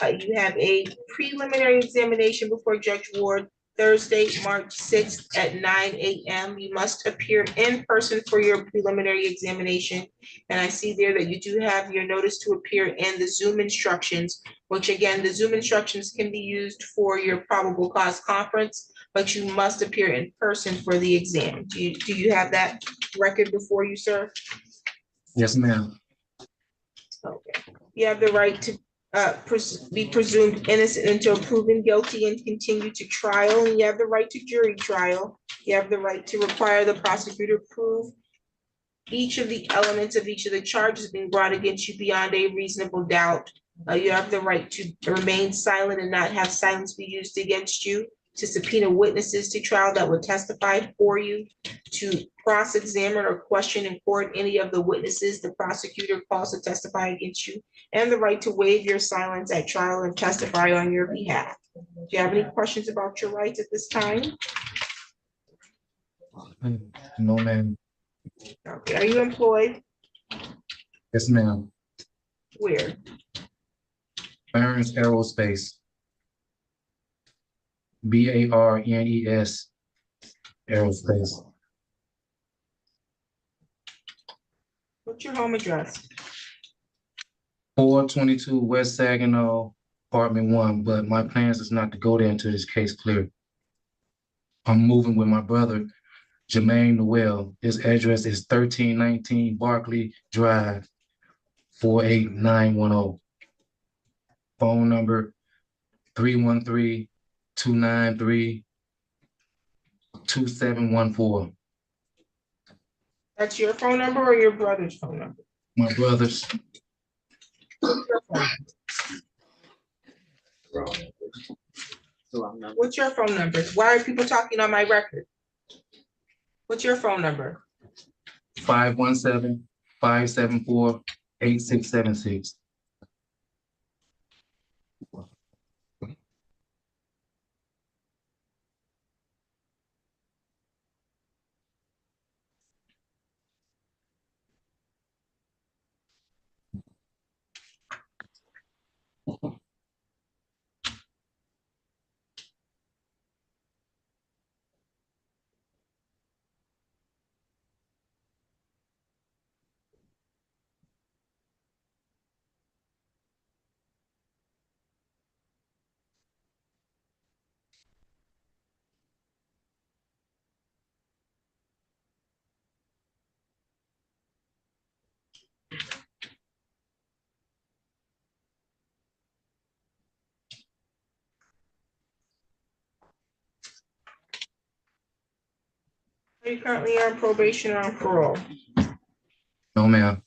You have a preliminary examination before Judge Ward Thursday, March 6th at 9 a.m. You must appear in person for your preliminary examination. And I see there that you do have your notice to appear in the Zoom instructions, which again, the Zoom instructions can be used for your probable cause conference, but you must appear in person for the exam. Do you have that record before you, sir? Yes, ma'am. Okay. You have the right to be presumed innocent until proven guilty and continue to trial. And you have the right to jury trial. You have the right to require the prosecutor prove each of the elements of each of the charges being brought against you beyond a reasonable doubt. You have the right to remain silent and not have silence be used against you, to subpoena witnesses to trial that would testify for you, to cross-examine or question in court any of the witnesses the prosecutor calls to testify against you, and the right to waive your silence at trial and testify on your behalf. Do you have any questions about your rights at this time? No, ma'am. Okay, are you employed? Yes, ma'am. Where? Barnes Aerospace. BARNES Aerospace. What's your home address? 422 West Saginaw, Apartment 1, but my plans is not to go there until this case clear. I'm moving with my brother, Jermaine Noel. His address is 1319 Barclay Drive, 48910. Phone number 313-293-2714. That's your phone number or your brother's phone number? My brother's. What's your phone number? Why are people talking on my record? What's your phone number? 517-574-8676. Are you currently on probation or on parole? No, ma'am.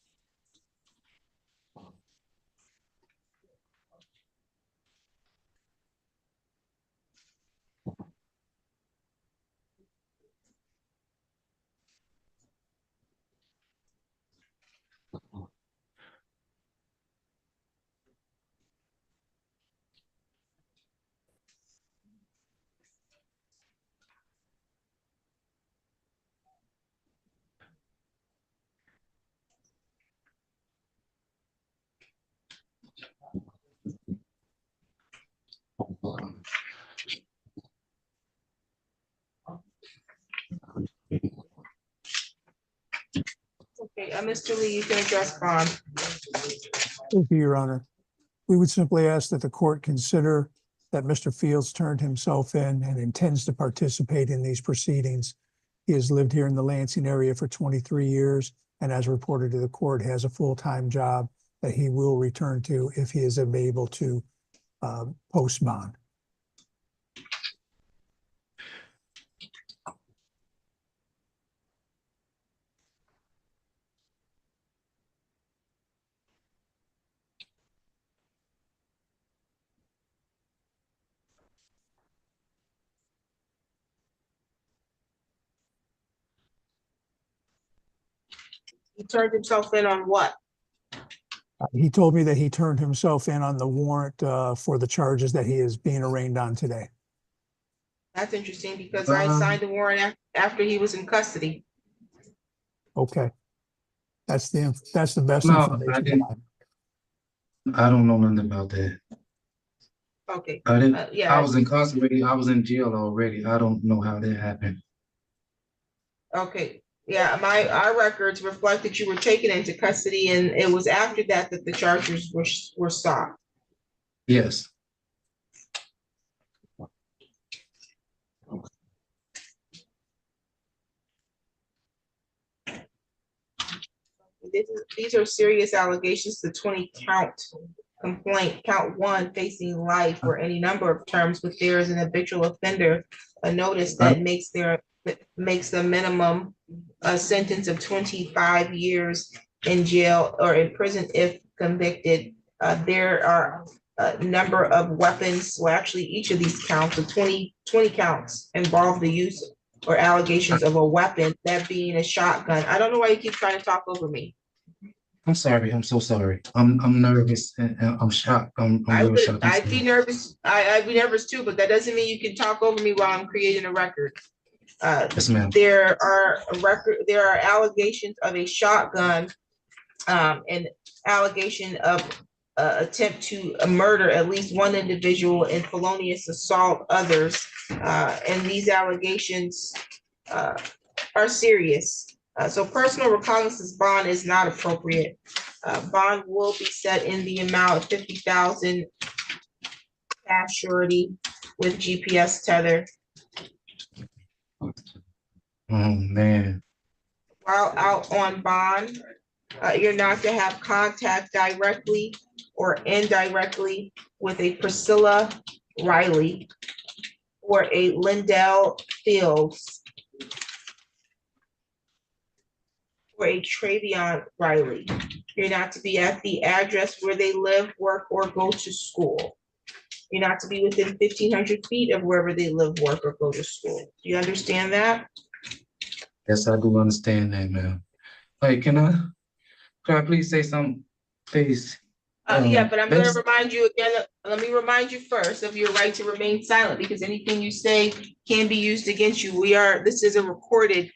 Okay, Mr. Lee, you can address bond. Thank you, Your Honor. We would simply ask that the court consider that Mr. Fields turned himself in and intends to participate in these proceedings. He has lived here in the Lansing area for 23 years and, as reported to the court, has a full-time job that he will return to if he is able to post bond. He turned himself in on what? He told me that he turned himself in on the warrant for the charges that he is being arraigned on today. That's interesting because I signed the warrant after he was in custody. Okay. That's the best No, information. I didn't. I don't know nothing about that. Okay, I didn't. yeah. I was incarcerated. I was in jail already. I don't know how that happened. Okay, yeah, our records reflect that you were taken into custody and it was after that that the charges were stopped. Yes. These are serious allegations. The 20-count complaint, count one, facing life or any number of terms, but there is an habitual offender, a notice that makes the minimum a sentence of 25 years in jail or in prison if convicted. There are a number of weapons. Well, actually, each of these counts, the 20 counts, involve the use or allegations of a weapon, that being a shotgun. I don't know why you keep trying to talk over me. I'm sorry. I'm so sorry. I'm nervous and I'm shocked. I'm real shocked. I'd be nervous. I'd be nervous too, but that doesn't mean you can talk over me while I'm creating a record. Yes, ma'am. There are allegations of a shotgun, and allegation of attempt to murder at least one individual and felonious assault others. And these allegations are serious. So personal recognizance bond is not appropriate. Bond will be set in the amount of 50,000 cash surety with GPS tether. Oh man. While out on bond, you're not to have contact directly or indirectly with a Priscilla Riley or a Lindell Fields or a Travion Riley. You're not to be at the address where they live, work, or go to school. You're not to be within 1,500 feet of wherever they live, work, or go to school. Do you understand that? Yes, I do understand that, ma'am. Hey, can I please say something, please? Yeah, but I'm gonna remind you again, let me remind you first of your right to remain silent, because anything you say can be used against you. This is a recorded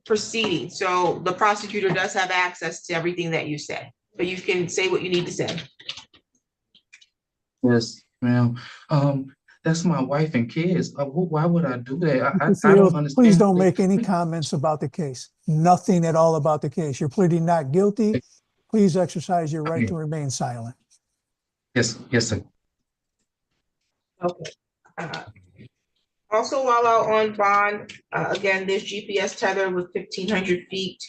proceeding, so the prosecutor does have access to everything that you say, but you can say what you need to say. Yes, ma'am. That's my wife and kids. Why would I do that? I Fields, don't understand. please don't make any comments about the case. Nothing at all about the case. You're pleading not guilty. Please exercise your right to remain silent. Yes, sir. Okay. Also, while out on bond, again, there's GPS tether with 1,500 feet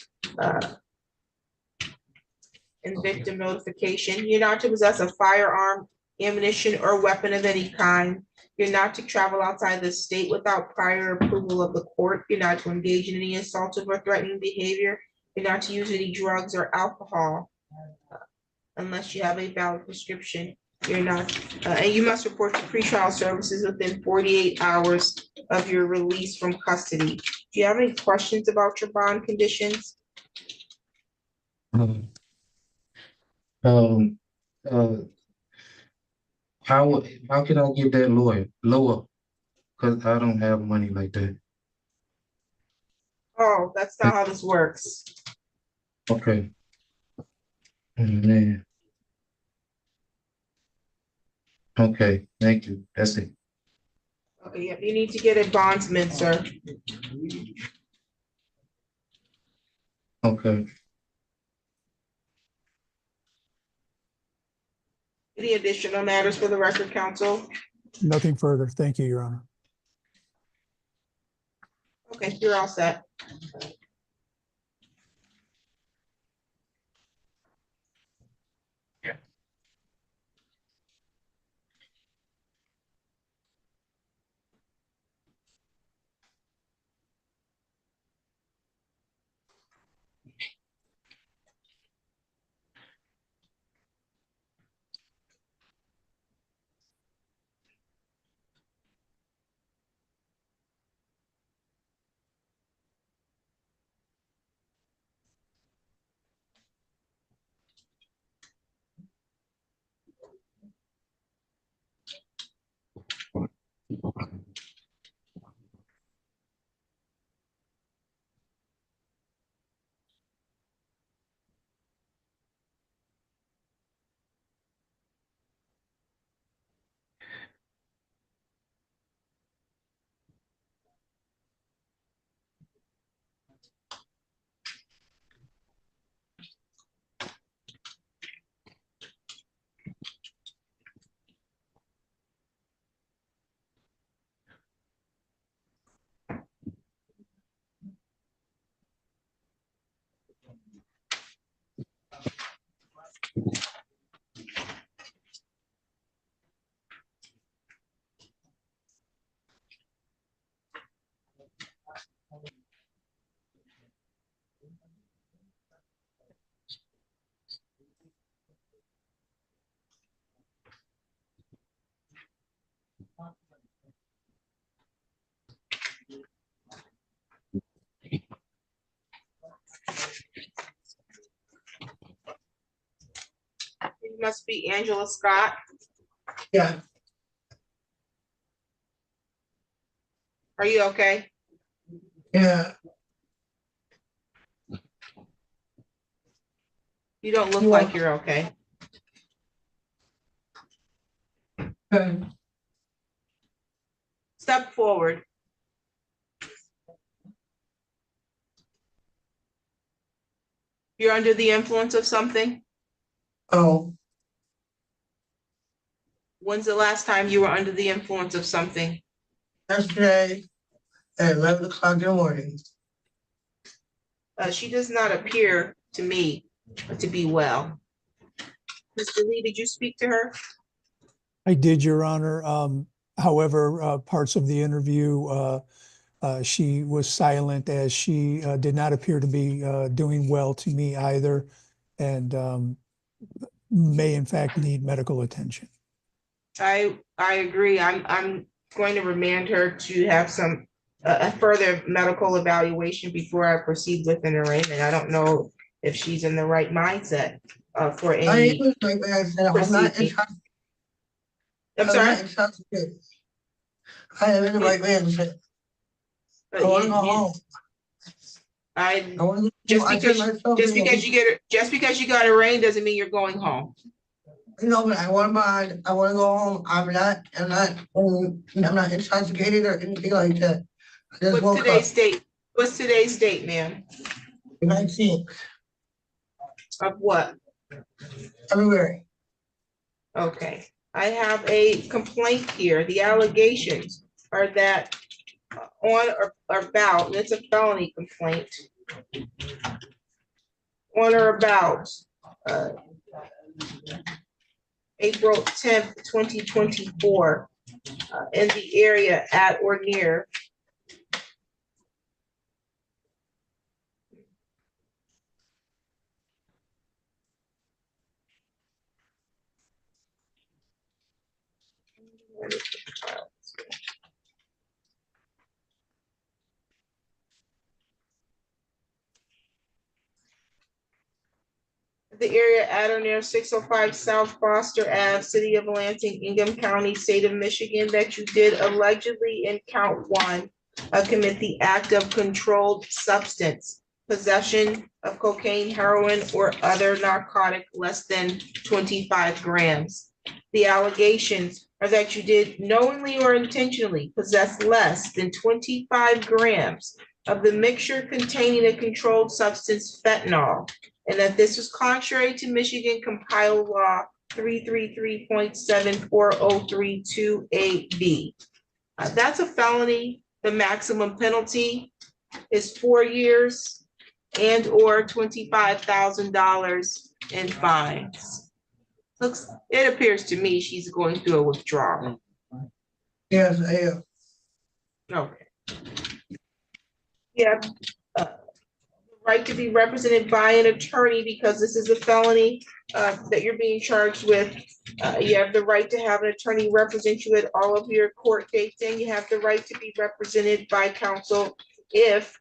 and victim notification. You're not to possess a firearm ammunition, or weapon of any kind. You're not to travel outside the state without prior approval of the court. You're not to engage in any assaultive or threatening behavior. You're not to use any drugs or alcohol unless you have a valid prescription. You're not, and you must report to pretrial services within 48 hours of your release from custody. Do you have any questions about your bond conditions? Um, um, uh, how can I get that lower? Cause I don't have money like that. Oh, that's not how this works. Okay. Man. Okay, thank you. That's it. Okay, yep, you need to get a bondsman, sir. Okay. Any additional matters for the record, counsel? Nothing further. Thank you, Your Honor. Okay, you're all set. You must be Angela Scott. Yeah, Are you okay? yeah. You don't look You like are- you're okay. Okay. Step forward. You're under the influence of something? Oh, When's the last time you were under the influence of something? yesterday at 11 o'clock in the morning. She does not appear to me to be well. Mr. Lee, did you speak to her? I did, Your Honor. However, parts of the interview, she was silent as she did not appear to be doing well to me either, and may in fact need medical attention. I agree. I'm going to remand her to have some a further medical evaluation before I proceed with an arraignment. I don't know if she's in the right mindset for I any am like I said, I'm not proceeding. intoxicated. I'm I'm sorry. not intoxicated. I am in the right mindset. I want to go home. I I want to just I because turned myself just in. because you got arraigned doesn't mean you're going home. No, but I want I want to go home. I'm not intoxicated or anything like that. I just What's woke up. today's date? What's today's date, ma'am? 19th, Of what? February. Okay, I have a complaint here. The allegations are that on or about, and it's a felony complaint. On or about April 10th, 2024, in the area at or near the area at or near 605 South Foster Ave, City of Lansing, Ingham County, State of Michigan, that you did allegedly in count one, commit the act of controlled substance, possession of cocaine, heroin, or other narcotic less than 25 grams. The allegations are that you did knowingly or intentionally possess less than 25 grams of the mixture containing a controlled substance, fentanyl, and that this was contrary to Michigan Compiled Law 333.74032A-B. That's a felony. The maximum penalty is 4 years and or $25,000 in fines. It appears to me she's going through a withdrawal. Yes, I am. Okay. Yeah, right to be represented by an attorney because this is a felony that you're being charged with. You have the right to have an attorney represent you at all of your court dates, and you have the right to be represented by counsel if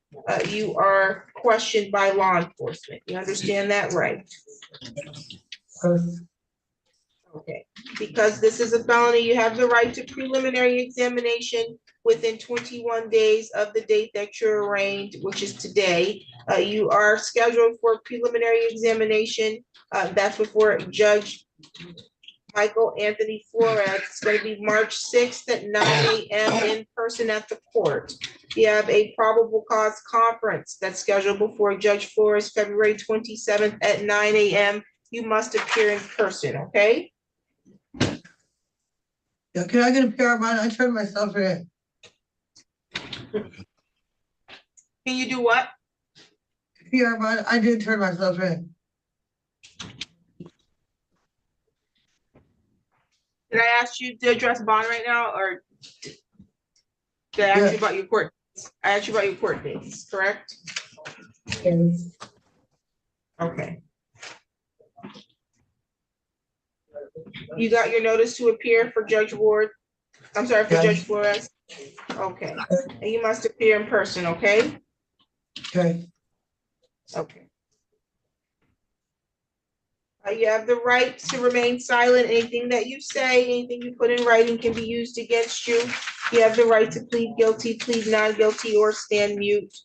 you are questioned by law enforcement. You understand that, right? Okay, because this is a felony, you have the right to preliminary examination within 21 days of the date that you're arraigned, which is today. You are scheduled for preliminary examination. That's before Judge Michael Anthony Flores. It's going to be March 6th at 9 a.m. in person at the court. You have a probable cause conference that's scheduled before Judge Flores February 27th at 9 a.m. You must appear in person, okay? Yeah, can I get a PR bond? I turned myself in. Can you do what? PR bond, I did turn myself in. Did I ask you to address bond right now, or did I ask you about your court? I asked you about your court dates, correct? Yes. Okay. You got your notice to appear for Judge Ward? I'm sorry, for Judge Flores? Okay, and you must appear in person, okay? Okay. Okay. You have the right to remain silent. Anything that you say, anything you put in writing can be used against you. You have the right to plead guilty, plead not guilty, or stand mute.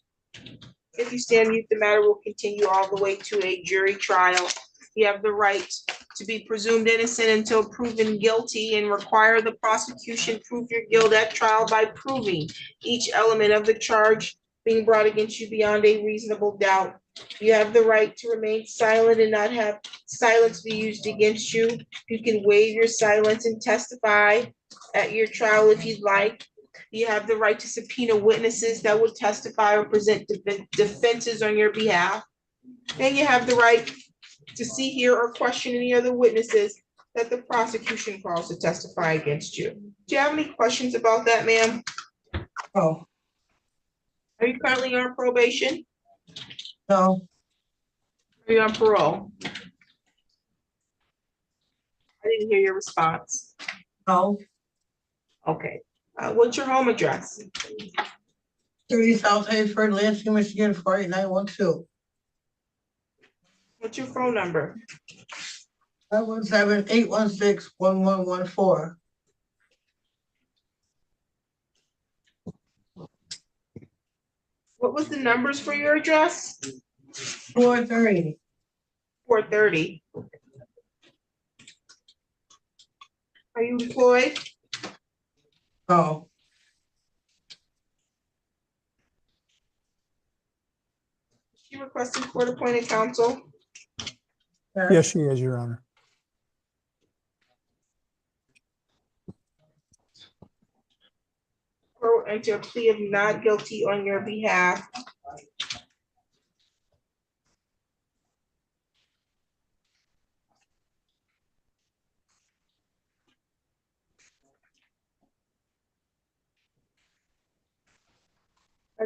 If you stand mute, the matter will continue all the way to a jury trial. You have the right to be presumed innocent until proven guilty, and require the prosecution prove your guilt at trial by proving each element of the charge being brought against you beyond a reasonable doubt. You have the right to remain silent and not have silence be used against you. You can waive your silence and testify at your trial if you'd like. You have the right to subpoena witnesses that would testify or present defenses on your behalf. And you have the right to see, hear, or question any other witnesses that the prosecution calls to testify against you. Do you have any questions about that, ma'am? Oh, Are you currently on probation? no, Are you on parole? I didn't hear your response. no. Okay, what's your home address? 30 South Haysford, Lansing, Michigan, 48912. What's your phone number? 517-816-1114. What was the numbers for your address? 430. 430. Are you employed? Oh, She requested court-appointed counsel. Yes, she is, Your Honor. Or enter a plea of not guilty on your behalf.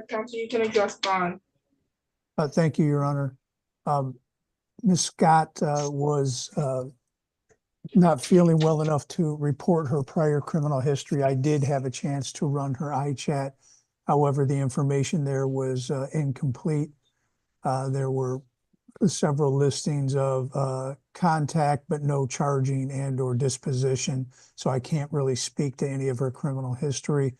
Counsel, you can address bond. Thank you, Your Honor. Ms. Scott was not feeling well enough to report her prior criminal history. I did have a chance to run her iChat. However, the information there was incomplete. There were several listings of contact, but no charging and or disposition. So I can't really speak to any of her criminal history.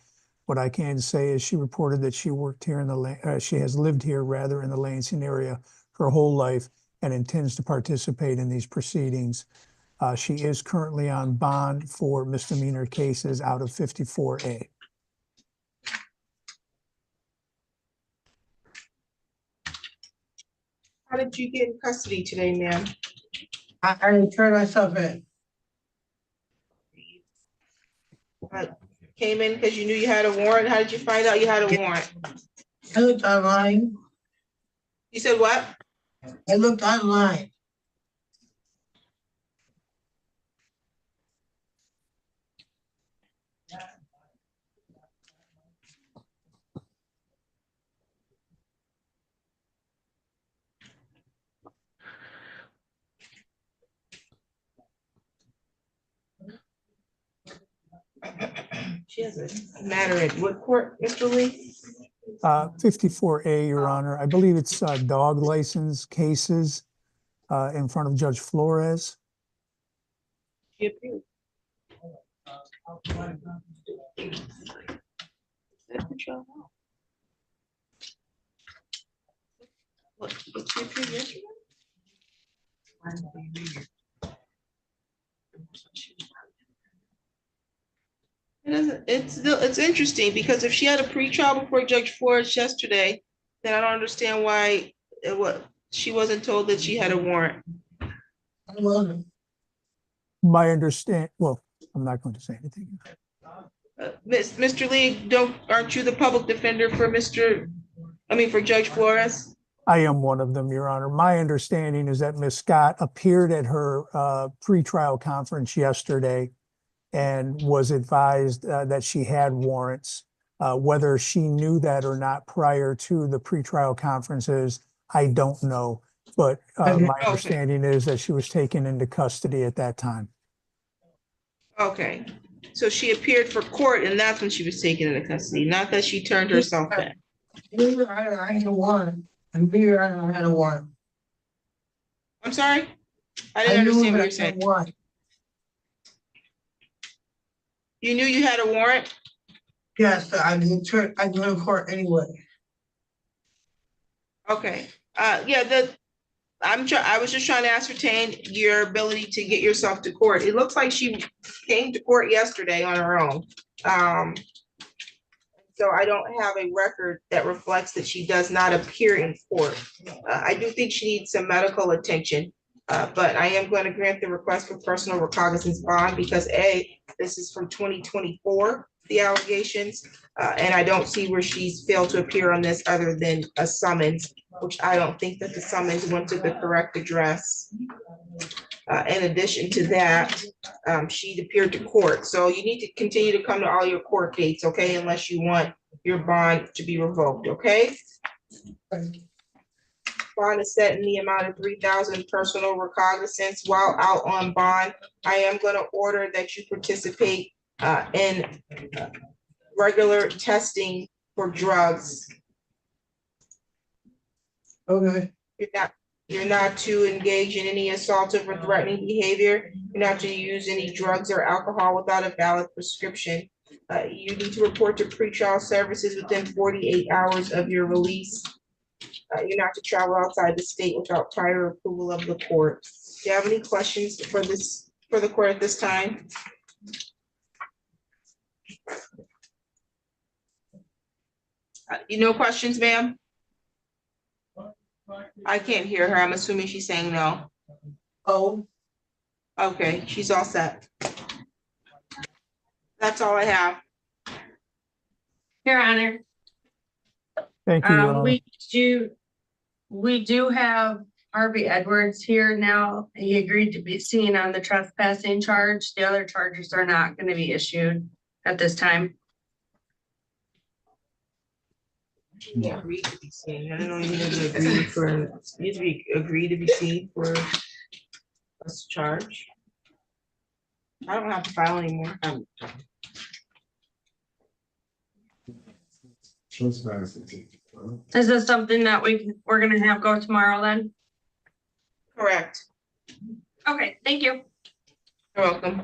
What I can say is she reported that she worked here in the, she has lived here rather in the Lansing area her whole life and intends to participate in these proceedings. She is currently on bond for misdemeanor cases out of 54A. How did you get in custody today, ma'am? I turned myself in. Came in because you knew you had a warrant. How did you find out you had a warrant? I looked online. You said what? I looked online. She has a matter at what court, Mr. Lee? 54A, Your Honor. I believe it's dog license cases in front of Judge Flores. She appeared. What, she appeared yesterday? It's interesting because if she had a pretrial before Judge Flores yesterday, then I don't understand why she wasn't told that she had a warrant. I wasn't. My understand, well, I'm not going to say anything. Mr. Lee, aren't you the public defender for for Judge Flores? I am one of them, Your Honor. My understanding is that Ms. Scott appeared at her pretrial conference yesterday and was advised that she had warrants. Whether she knew that or not prior to the pretrial conferences, I don't know. But my understanding is that she was taken into custody at that time. Okay, so she appeared for court and that's when she was taken into custody, not that she turned herself in. I had a warrant. I'm here, I had a warrant. I'm sorry? I didn't understand what you're saying. Warrant. You knew you had a warrant? Yes, I go to court anyway. Okay, yeah, I was just trying to ascertain your ability to get yourself to court. It looks like she came to court yesterday on her own. So I don't have a record that reflects that she does not appear in court. I do think she needs some medical attention, but I am going to grant the request for personal recognizance bond because this is from 2024, the allegations, and I don't see where she's failed to appear on this other than a summons, which I don't think that the summons went to the correct address. In addition to that, she appeared to court. So you need to continue to come to all your court dates, okay? Unless you want your bond to be revoked, okay? Bond is set in the amount of 3,000 personal recognizance. While out on bond, I am going to order that you participate in regular testing for drugs. Okay. You're not to engage in any assaultive or threatening behavior. You're not to use any drugs or alcohol without a valid prescription. You need to report to pretrial services within 48 hours of your release. You're not to travel outside the state without prior approval of the court. Do you have any questions for the court at this time? No questions, ma'am? I can't hear her. I'm assuming she's saying no. Oh. Okay, she's all set. That's all I have. Your Honor. Thank you, Your Honor. We do have Harvey Edwards here now. He agreed to be seen on the trespassing charge. The other charges are not going to be issued at this time. Yeah. Agree to be seen. I don't know, you need to agree for, you need to be, agree to be seen for us to charge. I don't have to file anymore. Is this something that we're gonna have go tomorrow then? Correct. Okay, thank you. You're welcome.